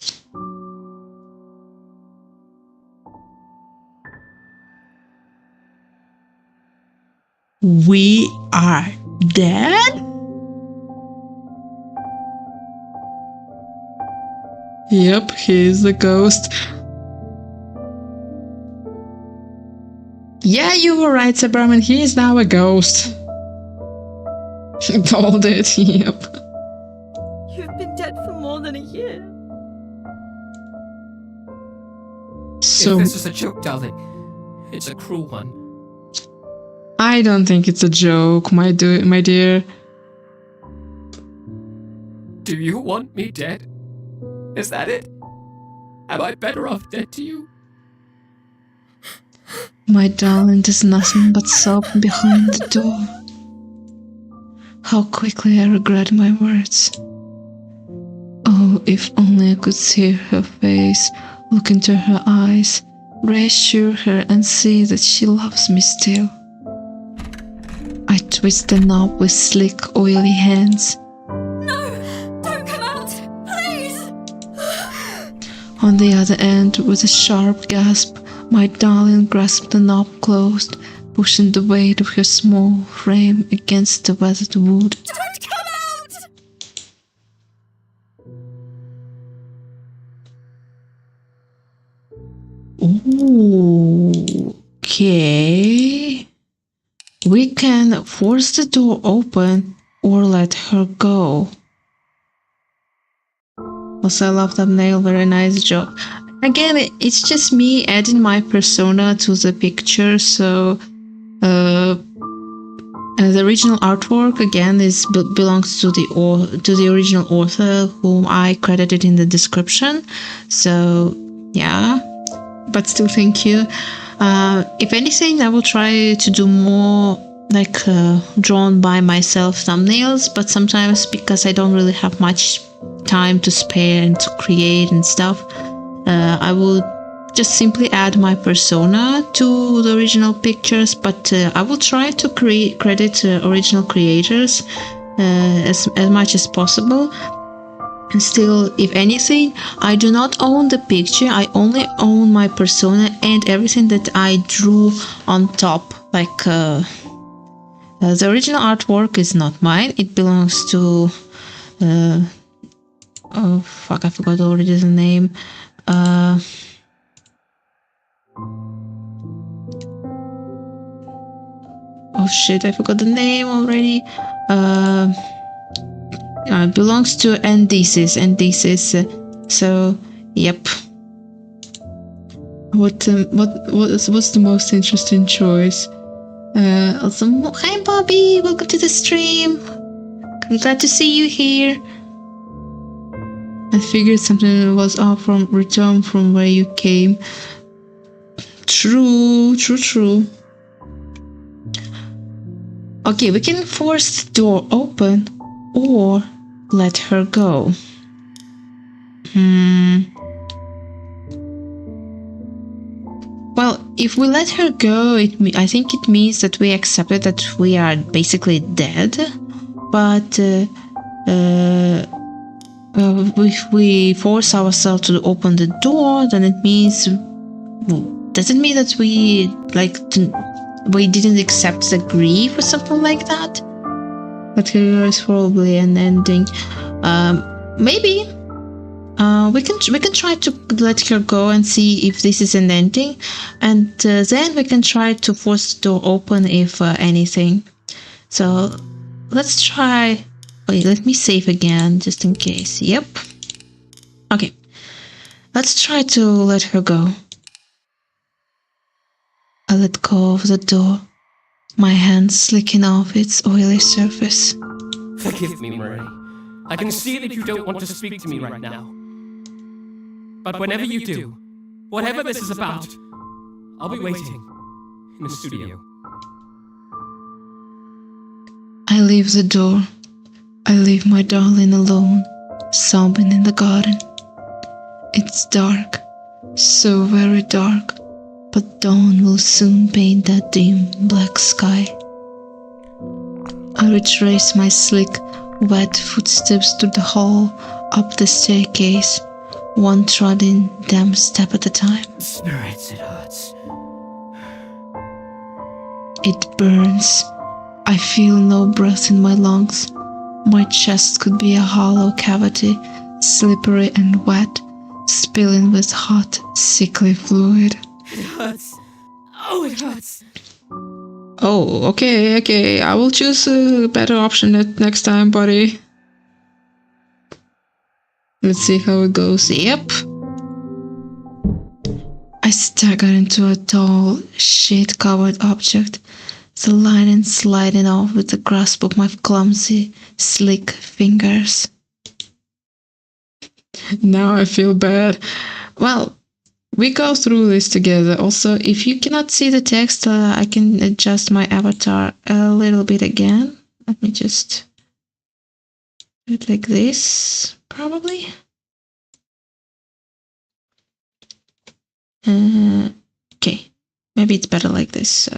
[SPEAKER 1] We are dead? Yep, he's the ghost. Yeah, you were right, Sabraman. He is now a ghost. She told it, yep.
[SPEAKER 2] You've been dead for more than a year.
[SPEAKER 1] So,
[SPEAKER 4] If this is a joke, darling, it's a cruel one.
[SPEAKER 1] I don't think it's a joke, my dear.
[SPEAKER 4] Do you want me dead? Is that it? Am I better off dead to you?
[SPEAKER 1] My darling, there's nothing but sob behind the door. How quickly I regret my words. Oh, if only I could see her face, look into her eyes, reassure her and see that she loves me still. I twist the knob with slick, oily hands.
[SPEAKER 2] No! Don't come out! Please!
[SPEAKER 1] On the other end, with a sharp gasp, my darling grasped the knob closed, pushing the weight of her small frame against the weathered wood.
[SPEAKER 2] Don't come out!
[SPEAKER 1] Ooh, okay. We can force the door open or let her go. Also, I love thumbnail, very nice job. Again, it's just me adding my persona to the picture, so the original artwork again belongs to the original author, whom I credited in the description. So yeah, but still, thank you. If anything, I will try to do more like drawn by myself thumbnails, but sometimes because I don't really have much time to spare and to create and stuff, I will just simply add my persona to the original pictures, but I will try to credit original creators as much as possible. And still, if anything, I do not own the picture, I only own my persona and everything that I drew on top. Like, the original artwork is not mine, it belongs to... oh fuck, I forgot already the name. Oh shit, I forgot the name already. It belongs to Andisis. So, yep. What's the most interesting choice? Also, hi Bobby, welcome to the stream. I'm glad to see you here. I figured something was off from return from where you came. True. Okay, we can force the door open or let her go. Well, if we let her go, I think it means that we accepted that we are basically dead. But if we force ourselves to open the door, then it means, does it mean that we we didn't accept the grief or something like that? But here is probably an ending. Maybe we can try to let her go and see if this is an ending, and then we can try to force the door open if anything. So let's try. Wait, let me save again just in case. Yep. Okay. Let's try to let her go. I let go of the door, my hand slicking off its oily surface.
[SPEAKER 4] Forgive me, Marie. I can see that you don't want to speak to me right now. But whenever you do, whatever this is about, I'll be waiting in the studio.
[SPEAKER 1] I leave the door. I leave my darling alone, sobbing in the garden. It's dark, so very dark, but dawn will soon paint that dim black sky. I retrace my slick, wet footsteps through the hall, up the staircase, one trodden damp step at a time.
[SPEAKER 4] Spirits, it hurts.
[SPEAKER 1] It burns. I feel no breath in my lungs. My chest could be a hollow cavity, slippery and wet, spilling with hot, sickly fluid.
[SPEAKER 4] It hurts. Oh, it hurts.
[SPEAKER 1] Oh, okay. I will choose a better option next time, buddy. Let's see how it goes. Yep. I stagger into a tall, shade-covered object, the lining sliding off with the grasp of my clumsy, slick fingers. Now I feel bad. Well, we go through this together. Also, if you cannot see the text, I can adjust my avatar a little bit again. Let me just do it like this, probably. Okay, maybe it's better like this.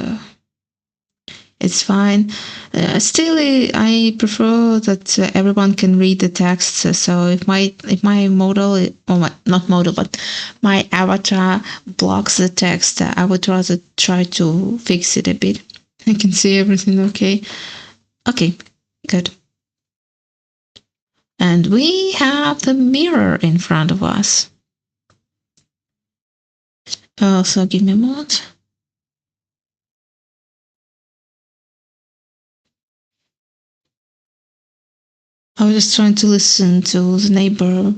[SPEAKER 1] It's fine. Still, I prefer that everyone can read the text. So if my model, or not model, but my avatar blocks the text, I would rather try to fix it a bit. I can see everything okay. Okay, good. And we have the mirror in front of us. Also, give me a moment. I was just trying to listen to the neighbor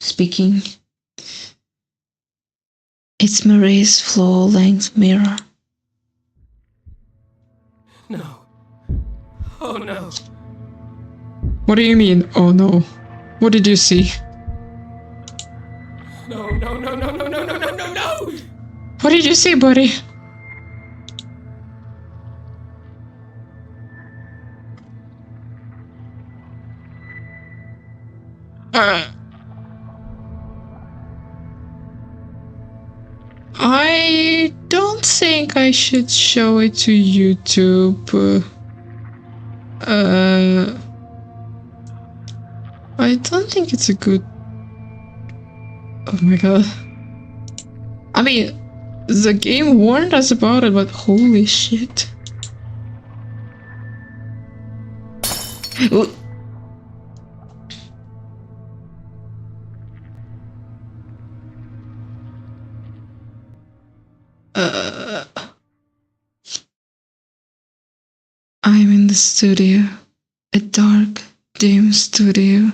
[SPEAKER 1] speaking. It's Marie's floor-length mirror.
[SPEAKER 4] No. Oh no.
[SPEAKER 1] What do you mean, oh no? What did you see?
[SPEAKER 4] No.
[SPEAKER 1] What did you see, buddy? I don't think I should show it to YouTube. I don't think it's a good... Oh my god. I mean, the game warned us about it, but holy shit. I'm in the studio, a dark, dim studio,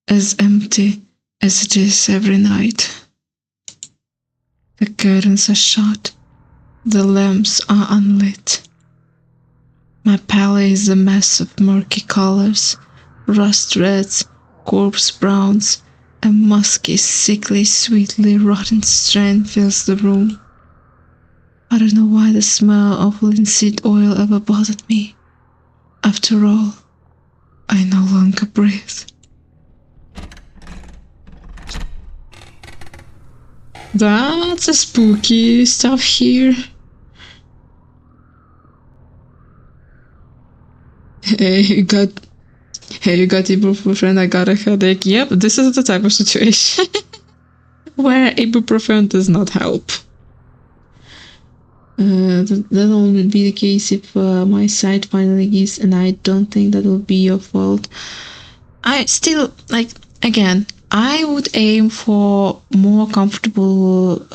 [SPEAKER 1] as empty as it is every night. The curtains are shut, the lamps are unlit. My palette is a mess of murky colors, rust reds, corpse browns, a musky, sickly, sweetly rotten strain fills the room. I don't know why the smell of linseed oil ever bothered me. After all, I no longer breathe. That's a spooky stuff here. Hey, Hey, you got ibuprofen, I got a headache. Yep, this is the type of situation where ibuprofen does not help. That will be the case if my site finally gives, and I don't think that will be your fault. I still, like, again, I would aim for more comfortable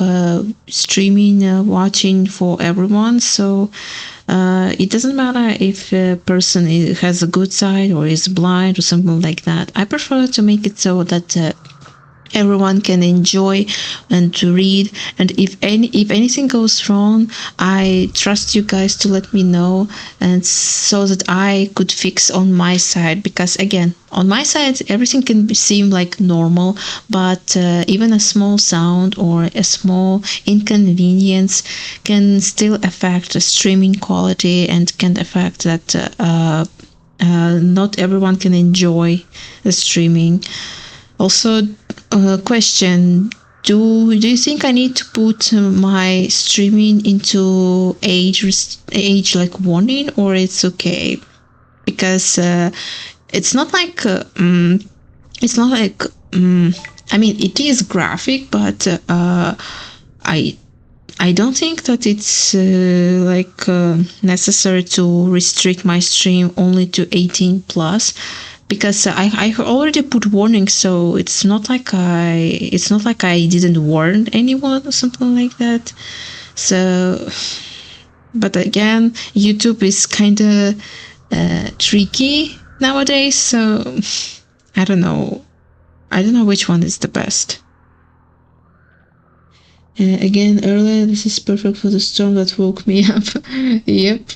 [SPEAKER 1] streaming, watching for everyone. So it doesn't matter if a person has a good side or is blind or something like that. I prefer to make it so that everyone can enjoy and to read, and if anything goes wrong, I trust you guys to let me know, and so that I could fix on my side, because again, on my side everything can seem like normal, but even a small sound or a small inconvenience can still affect the streaming quality and can affect that not everyone can enjoy the streaming. Also, question: Do you think I need to put my streaming into age like warning, or it's okay? Because it's not like I mean, it is graphic, but I don't think that it's necessary to restrict my stream only to 18 plus. Because I already put warnings, so it's not like I didn't warn anyone or something like that. So, but again, YouTube is kind of tricky nowadays. So I don't know which one is the best. Again, earlier, this is perfect for the storm that woke me up. Yep.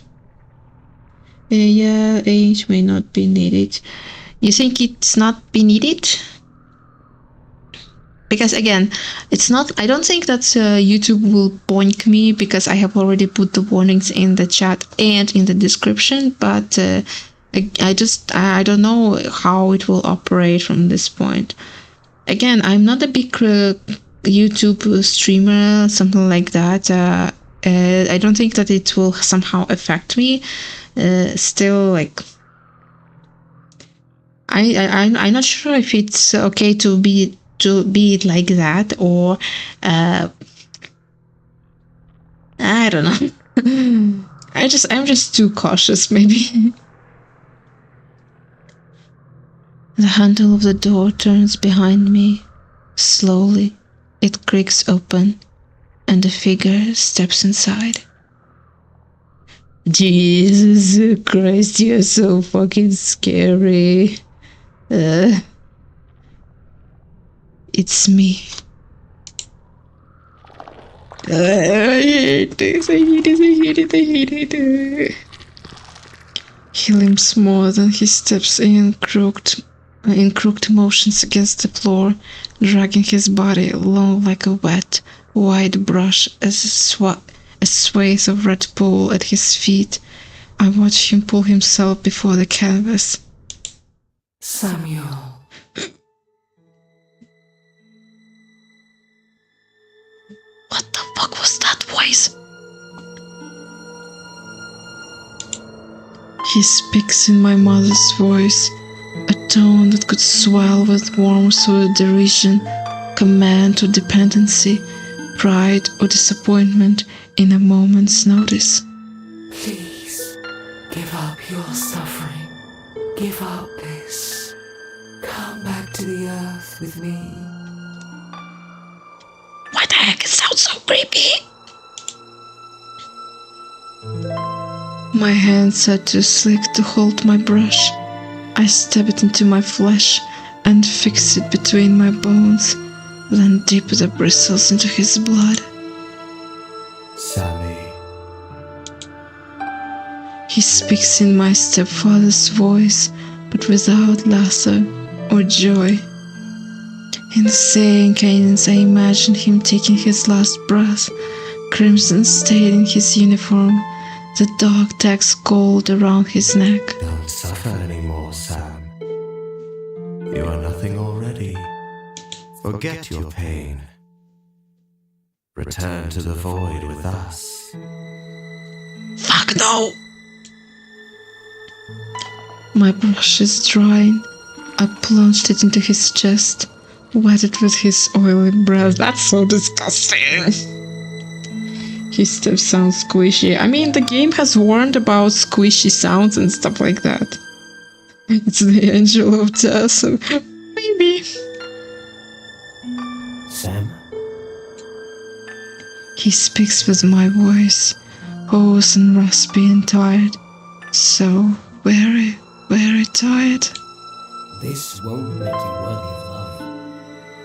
[SPEAKER 1] Yeah, age may not be needed. You think it's not be needed? Because again, it's not. I don't think that YouTube will boink me, because I have already put the warnings in the chat and in the description. But I don't know how it will operate from this point. Again, I'm not a big YouTube streamer, something like that. I don't think that it will somehow affect me. Still, like, I'm not sure if it's okay to be it like that, or I don't know. I'm just too cautious, maybe. The handle of the door turns behind me. Slowly, it creaks open, and a figure steps inside. Jesus Christ, you're so fucking scary. It's me. I hate this, I hate it. He limps more than he steps in crooked motions against the floor, dragging his body along like a wet, white brush as a swathe of red pool at his feet. I watch him pull himself before the canvas.
[SPEAKER 5] Samuel.
[SPEAKER 1] What the fuck was that voice? He speaks in my mother's voice, a tone that could swell with warmth or derision, command or dependency, pride or disappointment in a moment's notice.
[SPEAKER 5] Please, give up your suffering. Give up this. Come back to the earth with me.
[SPEAKER 1] What the heck? It sounds so creepy. My hands are too slick to hold my brush. I stab it into my flesh and fix it between my bones, then dip the bristles into his blood.
[SPEAKER 5] Sammy.
[SPEAKER 1] He speaks in my stepfather's voice, but without laughter or joy. In the same cadence, I imagine him taking his last breath, crimson staining his uniform, the dog tags gold around his neck.
[SPEAKER 5] Don't suffer anymore, Sam. You are nothing already. Forget your pain. Return to the void with us.
[SPEAKER 1] Fuck no! My brush is drying. I plunged it into his chest, wet it with his oily breath. That's so disgusting. His steps sound squishy. I mean, the game has warned about squishy sounds and stuff like that. It's the angel of death, so maybe.
[SPEAKER 3] Sam?
[SPEAKER 1] He speaks with my voice, hoarse and raspy and tired. So very, very tired.
[SPEAKER 3] This won't make you worthy of love.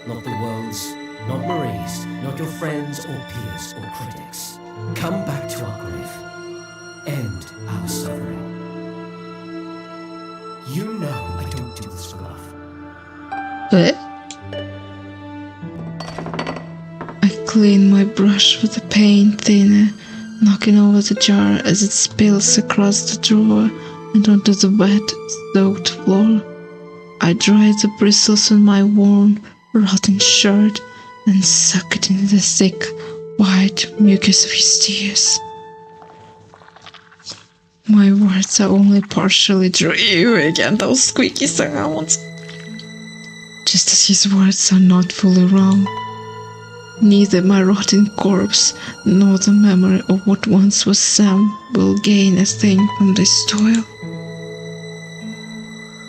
[SPEAKER 3] Not the world's, not Marie's, not your friends or peers or critics. Come back to our grave. End our suffering. You know I don't do this for love.
[SPEAKER 1] What? I clean my brush with the paint thinner, knocking over the jar as it spills across the drawer and onto the wet, soaked floor. I dry the bristles on my worn, rotten shirt and suck it into the thick, white mucus of his tears. My words are only partially dry. Ew, again, those squeaky sounds. Just as his words are not fully wrong. Neither my rotting corpse nor the memory of what once was Sam will gain a thing from this toil.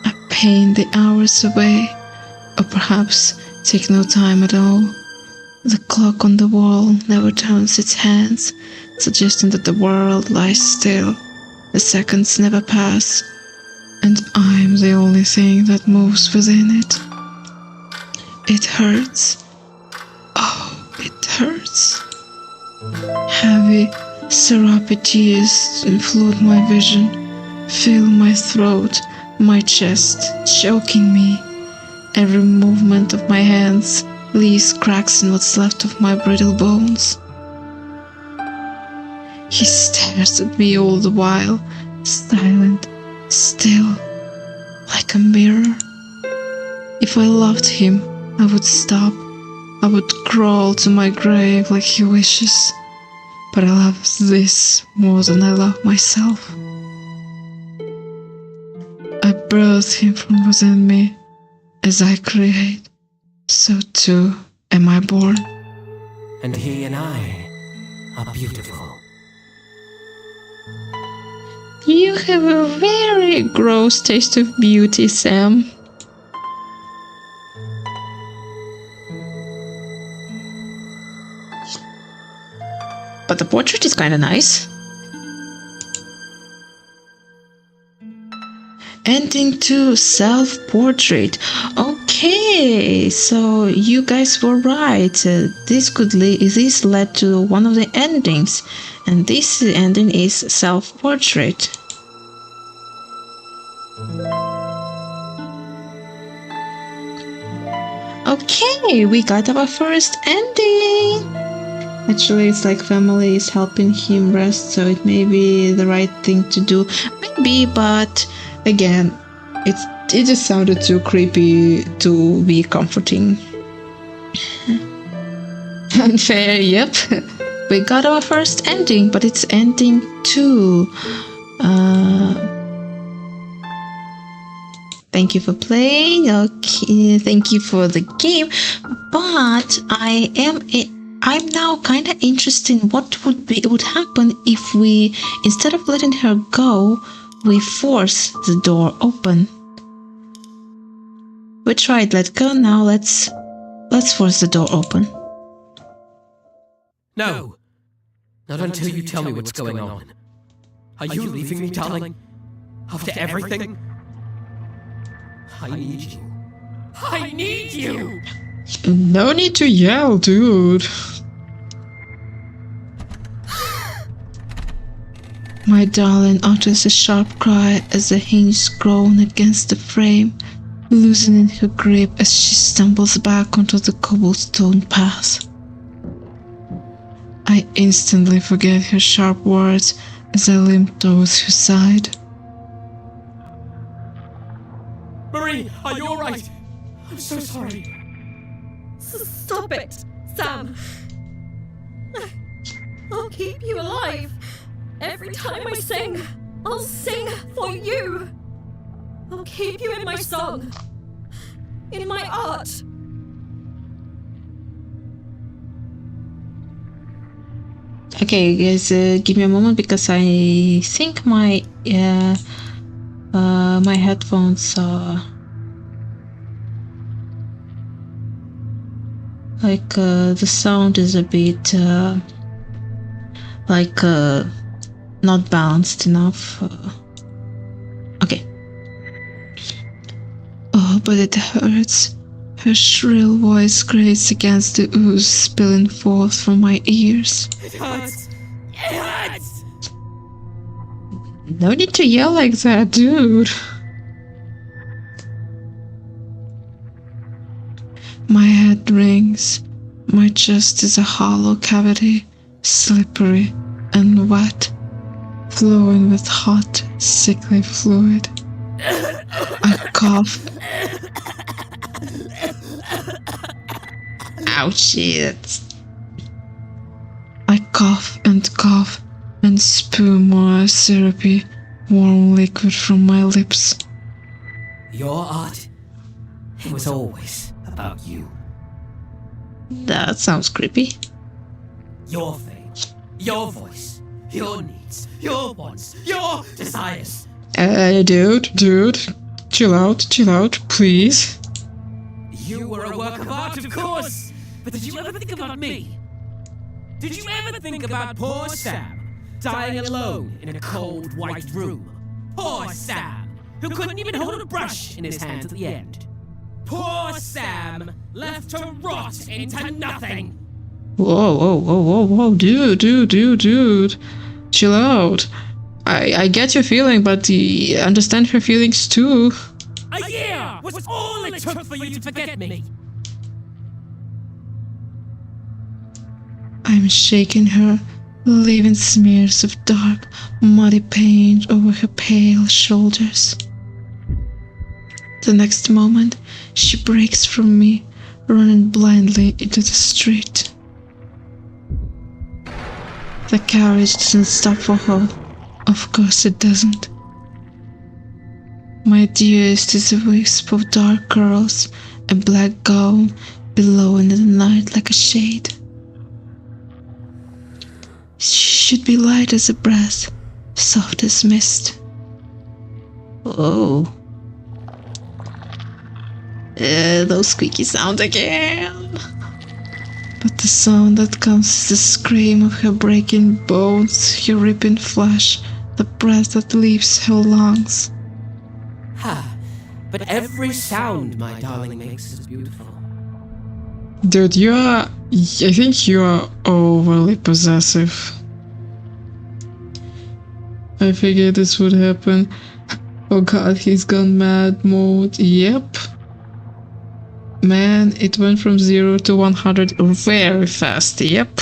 [SPEAKER 1] I paint the hours away, or perhaps take no time at all. The clock on the wall never turns its hands, suggesting that the world lies still. The seconds never pass, and I'm the only thing that moves within it. It hurts. Oh, it hurts. Heavy, syrupy tears flood my vision, fill my throat, my chest, choking me. Every movement of my hands leaves cracks in what's left of my brittle bones. He stares at me all the while, silent, still, like a mirror. If I loved him, I would stop. I would crawl to my grave like he wishes. But I love this more than I love myself. I birth him from within me. As I create, so too am I born.
[SPEAKER 3] And he and I are beautiful.
[SPEAKER 1] You have a very gross taste of beauty, Sam. But the portrait is kinda nice. Ending to self-portrait. Okay, so you guys were right. This led to one of the endings, and this ending is self-portrait. Okay, we got our first ending. Actually, it's like family is helping him rest, so it may be the right thing to do. Maybe, but again, it just sounded too creepy to be comforting. Unfair, yep. We got our first ending, but it's ending 2. Thank you for playing. Okay, thank you for the game. But I'm now kind of interested in what would happen if we, instead of letting her go, we force the door open. We tried let go, now let's force the door open.
[SPEAKER 4] No! Not until you tell me what's going on. Are you leaving me, darling? After everything? I need you. I need you!
[SPEAKER 1] No need to yell, dude. My darling utters a sharp cry as the hinges groan against the frame, loosening her grip as she stumbles back onto the cobblestone path. I instantly forget her sharp words as I limp towards her side.
[SPEAKER 4] Marie, are you alright? I'm so sorry.
[SPEAKER 2] Stop it, Sam. I'll keep you alive. Every time I sing, I'll sing for you. I'll keep you in my song. In my art.
[SPEAKER 1] Okay, guys, give me a moment because I think my my headphones are like the sound is a bit like not balanced enough. Okay. Oh, but it hurts. Her shrill voice grates against the ooze spilling forth from my ears.
[SPEAKER 4] It hurts! It hurts!
[SPEAKER 1] No need to yell like that, dude. My head rings. My chest is a hollow cavity, slippery and wet, flowing with hot, sickly fluid. I cough. Ouch, shit. I cough and spew more syrupy, warm liquid from my lips.
[SPEAKER 3] Your art, it was always about you.
[SPEAKER 1] That sounds creepy.
[SPEAKER 3] Your fame, your voice, your needs, your wants, your desires.
[SPEAKER 1] Dude, chill out, please.
[SPEAKER 3] You were a work of art, of course. But did you ever think about me? Did you ever think about poor Sam, dying alone in a cold, white room? Poor Sam, who couldn't even hold a brush in his hands at the end. Poor Sam, left to rot into nothing.
[SPEAKER 1] Whoa, dude. Chill out. I get your feeling, but I understand her feelings too.
[SPEAKER 3] A year was all it took for you to forget me.
[SPEAKER 1] I'm shaking her, leaving smears of dark, muddy paint over her pale shoulders. The next moment, she breaks from me, running blindly into the street. The carriage doesn't stop for her. Of course it doesn't. My dearest is a wisp of dark curls, a black gown billowing in the night like a shade. She should be light as a breath, soft as mist. Oh. Those squeaky sounds again. But the sound that comes is the scream of her breaking bones, her ripping flesh, the breath that leaves her lungs.
[SPEAKER 3] Ha! But every sound my darling makes is beautiful.
[SPEAKER 1] Dude, I think you are overly possessive. I figured this would happen. Oh god, he's gone mad mode. Yep. Man, it went from 0 to 100 very fast. Yep.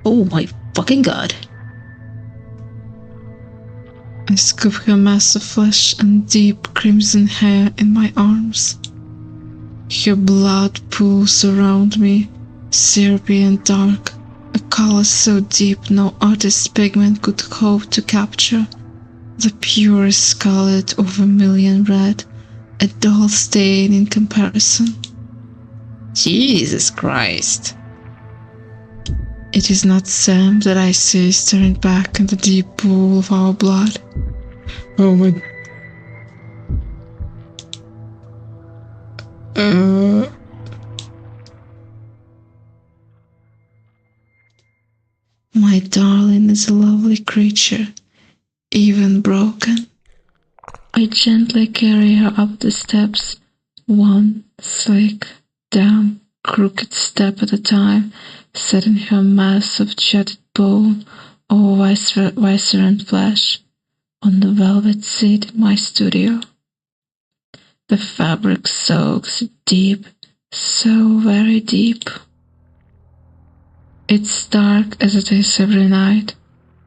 [SPEAKER 1] Oh my fucking god. I scoop her mass of flesh and deep crimson hair in my arms. Her blood pools around me, syrupy and dark, a color so deep no artist's pigment could hope to capture. The purest scarlet or vermilion red, a dull stain in comparison. Jesus Christ. It is not Sam that I see staring back in the deep pool of our blood. Oh my... My darling is a lovely creature, even broken. I gently carry her up the steps, one slick, damp, crooked step at a time, setting her mass of jetted bone or viscera and flesh on the velvet seat in my studio. The fabric soaks deep, so very deep. It's dark as it is every night.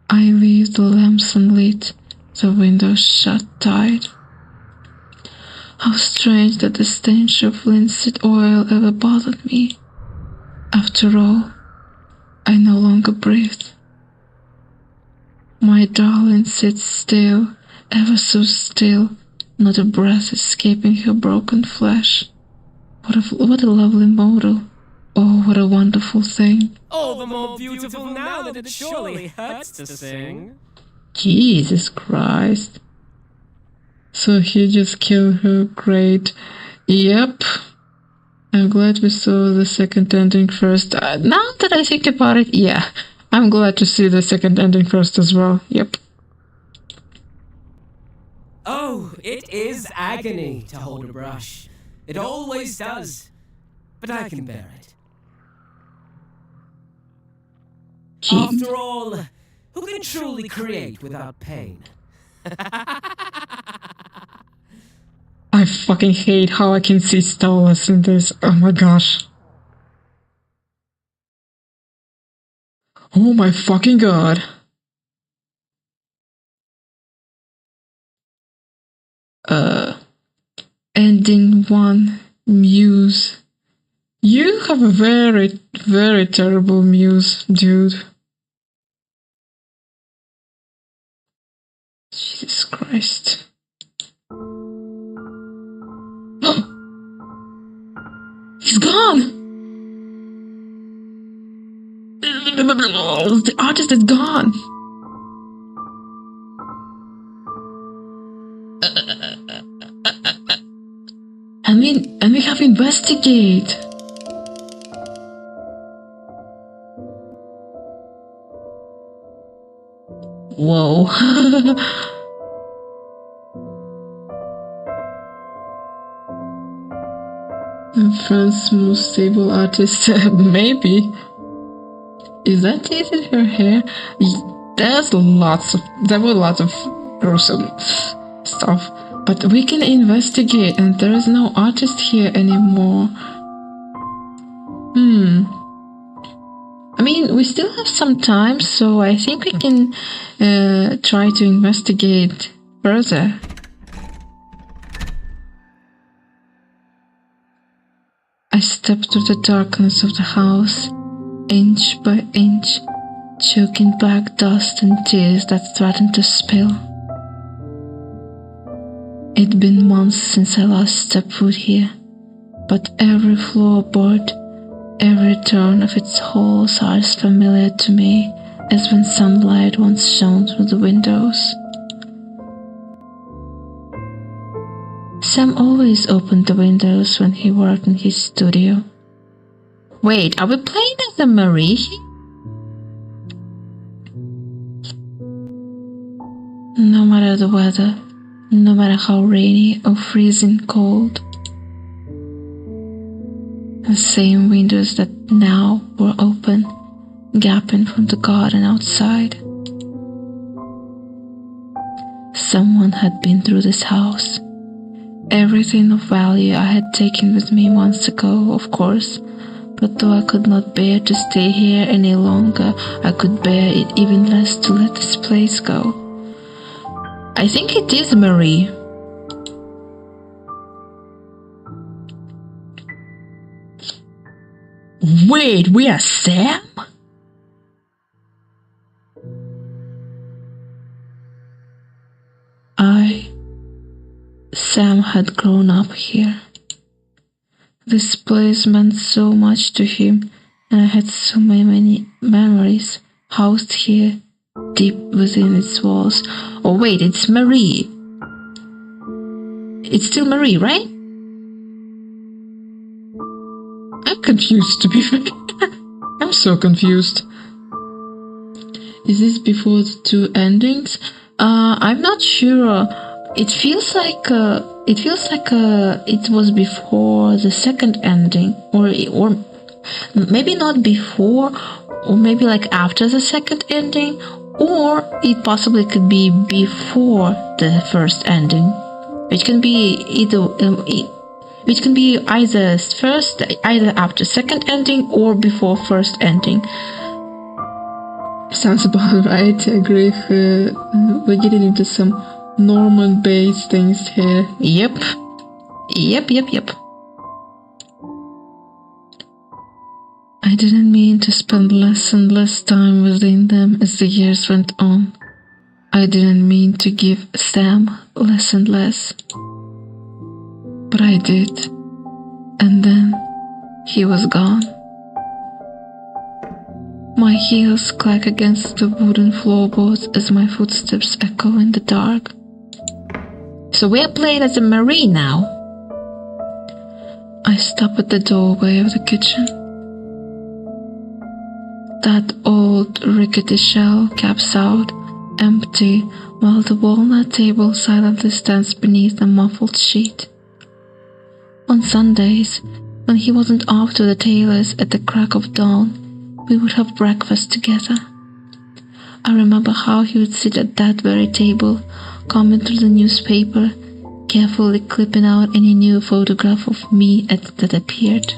[SPEAKER 1] I leave the lamps unlit, the windows shut tight. How strange that the stench of linseed oil ever bothered me. After all, I no longer breathe. My darling, sit still, ever so still, not a breath escaping her broken flesh. What a lovely model. Oh, what a wonderful thing.
[SPEAKER 4] All the more beautiful now that it surely hurts to sing.
[SPEAKER 1] Jesus Christ. So he just killed her, great. Yep. I'm glad we saw the second ending first. Now that I think about it, yeah. I'm glad to see the second ending first as well. Yep.
[SPEAKER 3] Oh, it is agony to hold a brush. It always does. But I can bear it. After all, who can truly create without pain?
[SPEAKER 1] I fucking hate how I can see Stolas in this. Oh my gosh. Oh my fucking god. Ending 1, Muse. You have a very, very terrible muse, dude. Jesus Christ. He's gone! The artist is gone! And we have investigate. Whoa. France's most stable artist, maybe. Is that teeth in her hair? There were lots of gruesome stuff. But we can investigate, and there is no artist here anymore. I mean, we still have some time, so I think we can try to investigate further. I stepped through the darkness of the house, inch by inch, choking back dust and tears that threatened to spill. It'd been months since I last stepped foot here, but every floorboard, every turn of its halls are as familiar to me as when sunlight once shone through the windows. Sam always opened the windows when he worked in his studio. Wait, are we playing as a Marie? No matter the weather, no matter how rainy or freezing cold, the same windows that now were open, gaping from the garden outside. Someone had been through this house. Everything of value I had taken with me months ago, of course, but though I could not bear to stay here any longer, I could bear it even less to let this place go. I think it is Marie. Wait, we are Sam? Sam had grown up here. This place meant so much to him, and I had so many memories housed here, deep within its walls. Oh wait, it's Marie. It's still Marie, right? I'm confused, to be fair. I'm so confused. Is this before the two endings? I'm not sure. It feels like it was before the second ending, or maybe not before, or maybe like after the second ending, or it possibly could be before the first ending. It can be it can be either after second ending or before first ending. Sounds about right. I agree. We're getting into some Norman-based things here. Yep. I didn't mean to spend less and less time within them as the years went on. I didn't mean to give Sam less and less, but I did, and then he was gone. My heels clack against the wooden floorboards as my footsteps echo in the dark. So we are playing as a Marie now. I stop at the doorway of the kitchen. That old rickety shell gaps out, empty, while the walnut table silently stands beneath a muffled sheet. On Sundays, when he wasn't off to the tailor's at the crack of dawn, we would have breakfast together. I remember how he would sit at that very table, combing through the newspaper, carefully clipping out any new photograph of me that appeared.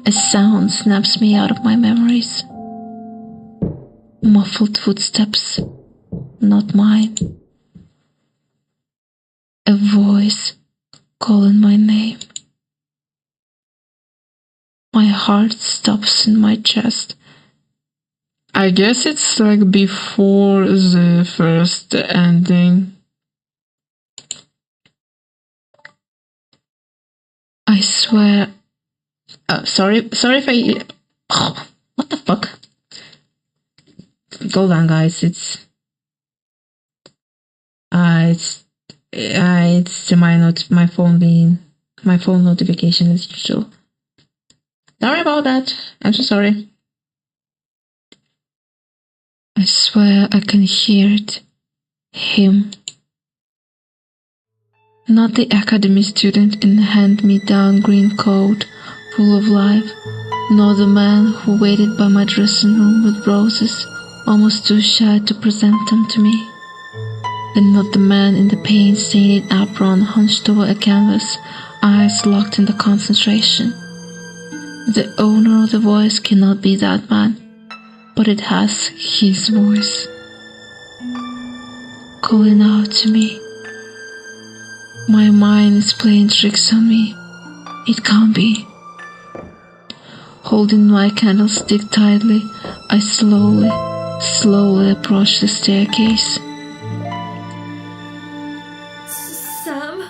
[SPEAKER 1] A sound snaps me out of my memories. Muffled footsteps, not mine. A voice calling my name. My heart stops in my chest. I guess it's like before the first ending. I swear. Sorry if I. Oh, what the fuck? Hold on, guys. It's my phone notification as usual. Sorry about that. I'm so sorry. I swear I can hear it. Him. Not the academy student in the hand-me-down green coat, full of life, nor the man who waited by my dressing room with roses, almost too shy to present them to me. And not the man in the paint-stained apron hunched over a canvas, eyes locked in the concentration. The owner of the voice cannot be that man, but it has his voice, calling out to me. My mind is playing tricks on me. It can't be. Holding my candlestick tightly, I slowly approach the staircase.
[SPEAKER 2] Sam?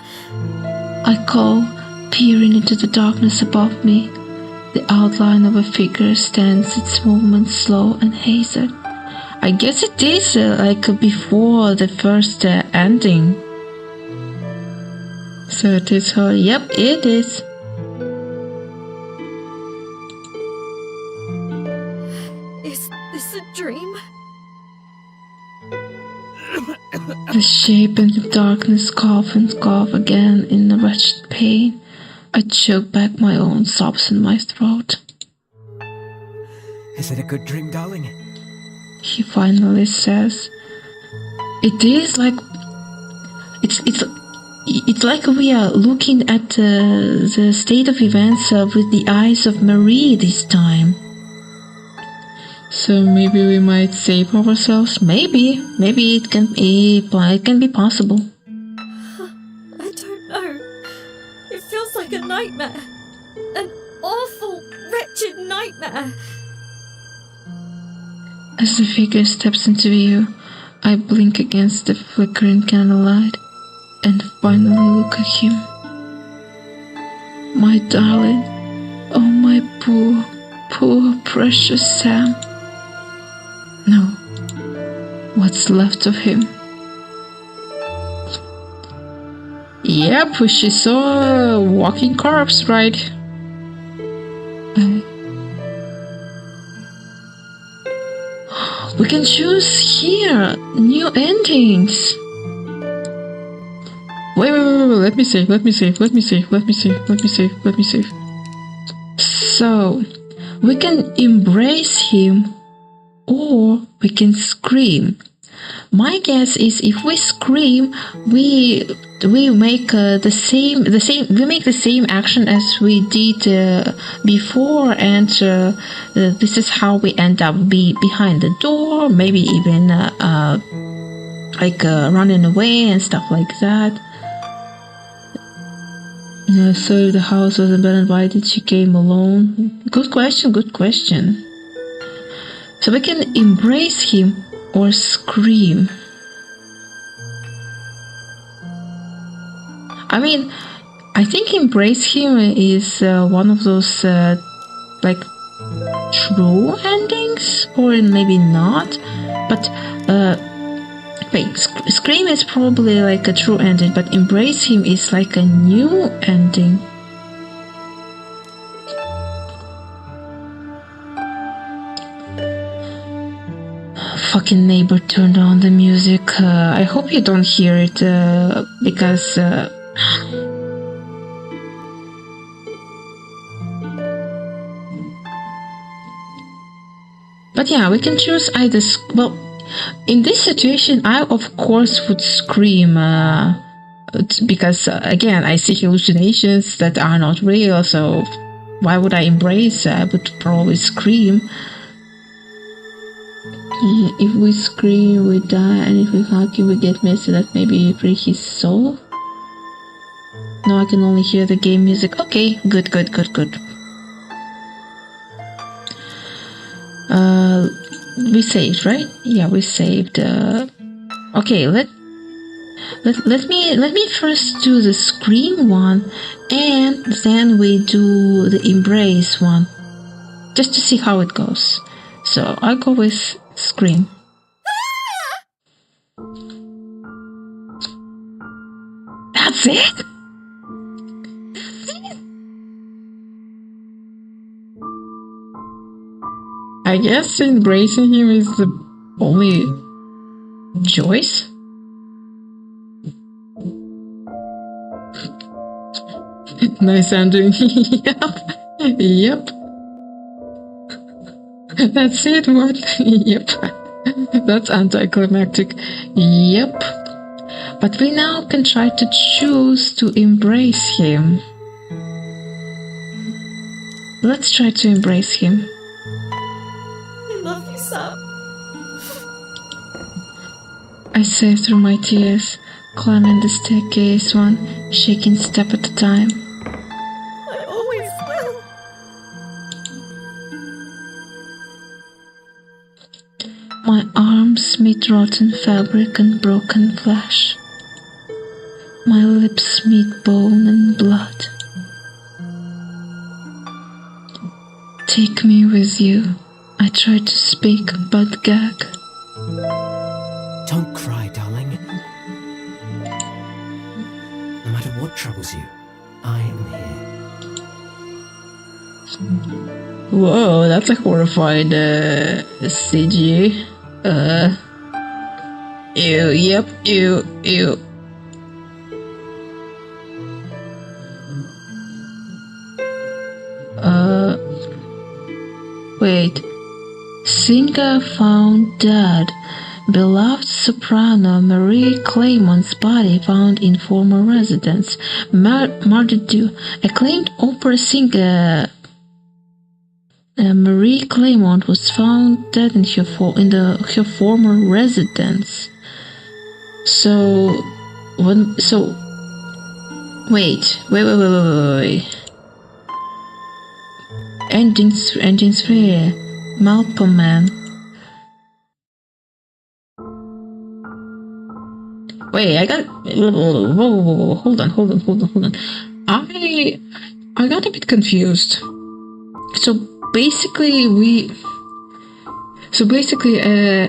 [SPEAKER 1] I call, peering into the darkness above me. The outline of a figure stands, its movements slow and hazy. I guess it is like before the first ending. So it is her. Yep, it is.
[SPEAKER 2] Is this a dream?
[SPEAKER 1] The shape in the darkness cough and cough again in a wretched pain. I choke back my own sobs in my throat.
[SPEAKER 3] Is it a good dream, darling?
[SPEAKER 1] He finally says, "It is like it's like we are looking at the state of events with the eyes of Marie this time. So maybe we might save ourselves. Maybe it can be possible."
[SPEAKER 2] I don't know. It feels like a nightmare. An awful, wretched nightmare.
[SPEAKER 1] As the figure steps into view, I blink against the flickering candlelight and finally look at him. My darling, oh my poor precious Sam. No, what's left of him? Yep, she saw a walking corpse, right? We can choose here new endings. Wait, let me save. So, we can embrace him or we can scream. My guess is if we scream, we make the same action as we did before, and this is how we end up behind the door, maybe even running away and stuff like that. So if the house was abandoned, why did she came alone? Good question. So we can embrace him or scream. I mean, I think embrace him is one of those like true endings, or maybe not. But wait, scream is probably like a true ending, but embrace him is like a new ending. Fucking neighbor turned on the music. I hope you don't hear it because but yeah, we can choose either. Well, in this situation, I of course would scream because again, I see hallucinations that are not real. So why would I embrace? I would probably scream. If we scream, we die, and if we hug him, we get messy. That maybe free his soul. No, I can only hear the game music. Okay, good. We saved, right? Yeah, we saved. Okay, let me first do the scream one, and then we do the embrace one, just to see how it goes. So I'll go with scream. That's it? I guess embracing him is the only choice. Nice ending. Yep. That's it, what? Yep. That's anticlimactic. Yep. But we now can try to choose to embrace him. Let's try to embrace him.
[SPEAKER 2] I love you, Sam.
[SPEAKER 1] I say through my tears, climbing the staircase one shaking step at a time.
[SPEAKER 2] I always will.
[SPEAKER 1] My arms meet rotten fabric and broken flesh. My lips meet bone and blood. Take me with you. I try to speak but gag.
[SPEAKER 3] Don't cry, darling. No matter what troubles you, I am here.
[SPEAKER 1] Whoa, that's a horrified CG. Ew, yep, ew. Wait. Singer found dead. Beloved soprano Marie Claymont's body found in former residence. Murdered due. Acclaimed opera singer Marie Claymont was found dead in her former residence. Wait. Endings 3. Malcolm Man. Wait, I got. Whoa, hold on. I got a bit confused. So basically,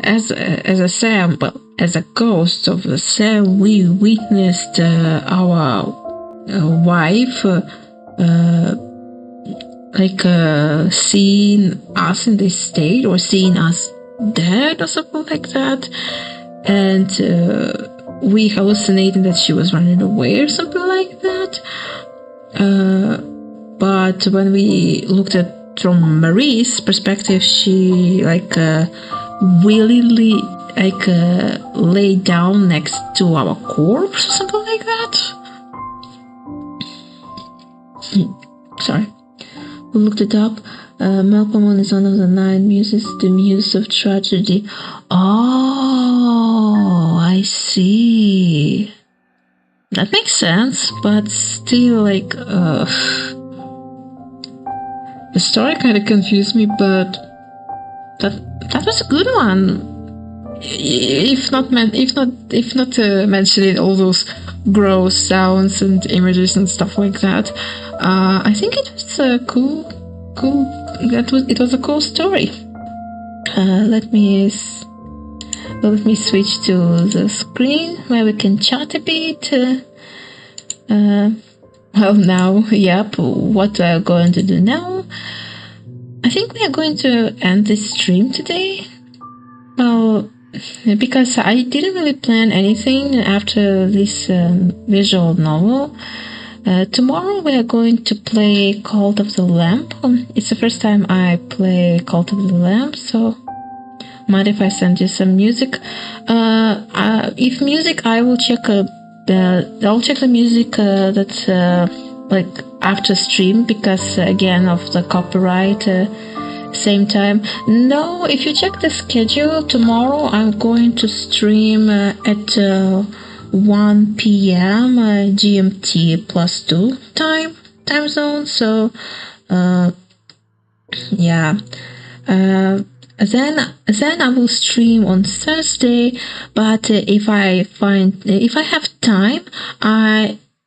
[SPEAKER 1] as a Sam, well, as a ghost of the Sam, we witnessed our wife, seeing us in this state, or seeing us dead, or something like that, and we hallucinated that she was running away or something like that. But when we looked at from Marie's perspective, she willingly lay down next to our corpse or something like that. Sorry. We looked it up. Malcolm is one of the 9 muses, the muse of tragedy. Oh, I see. That makes sense, but still, the story kind of confused me, but that was a good one. If not mentioning all those gross sounds and images and stuff like that, I think it was a cool. It was a cool story. Let me switch to the screen where we can chat a bit. Well, now, yep. What we are going to do now? I think we are going to end this stream today. Well, because I didn't really plan anything after this visual novel. Tomorrow we are going to play Cult of the Lamp. It's the first time I play Cult of the Lamp, so mind if I send you some music? If music, I will check. I'll check the music that's like after stream, because again of the copyright. Same time. No, if you check the schedule, tomorrow I'm going to stream at 1 p.m. GMT +2 time zone. So yeah. Then I will stream on Thursday, but if I have time,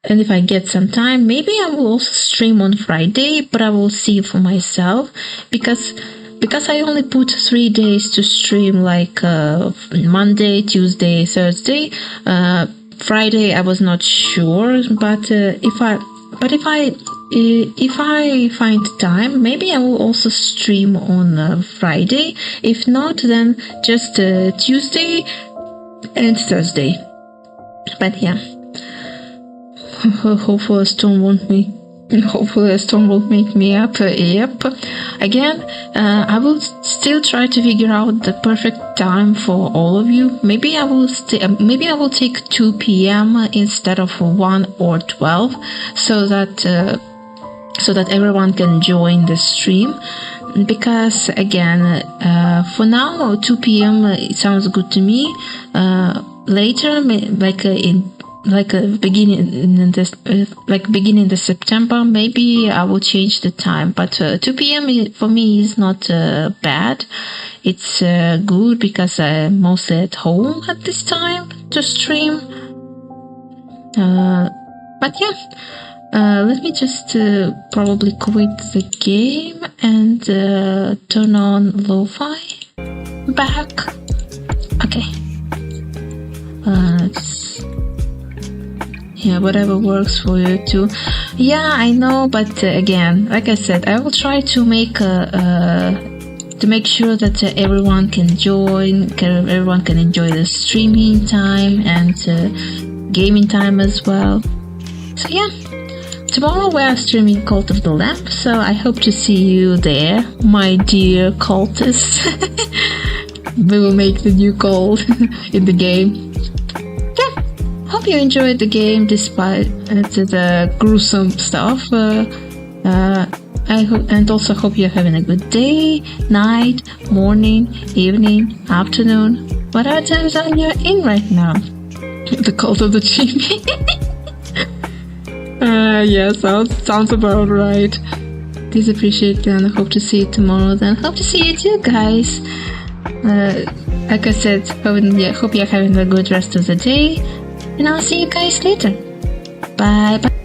[SPEAKER 1] and if I get some time, maybe I will also stream on Friday, but I will see for myself, because I only put 3 days to stream, like Monday, Tuesday, Thursday. Friday I was not sure, but if I find time, maybe I will also stream on Friday. If not, then just Tuesday and Thursday. But yeah. Hopefully a storm won't make me up. Yep. Again, I will still try to figure out the perfect time for all of you. Maybe I will take 2 p.m. instead of 1 or 12, so that everyone can join the stream. Because again, for now 2 p.m. It sounds good to me. Later, beginning the September, maybe I will change the time, but 2 p.m. for me is not bad. It's good because I'm mostly at home at this time to stream. But yeah, let me just probably quit the game and turn on lo-fi back. Okay. Yeah, whatever works for you too. Yeah, I know, but again, like I said, I will try to make sure that everyone can join, everyone can enjoy the streaming time and gaming time as well. So yeah, tomorrow we are streaming Cult of the Lamp, so I hope to see you there, my dear cultists. We will make the new cult in the game. Hope you enjoyed the game despite the gruesome stuff. I hope, and also hope you're having a good day, night, morning, evening, afternoon, whatever time zone you're in right now. The Cult of the Chibi. Yeah, sounds about right. Please appreciate it, and I hope to see you tomorrow. Then hope to see you too, guys. Like I said, hope you're having a good rest of the day. And I'll see you guys later. Bye bye.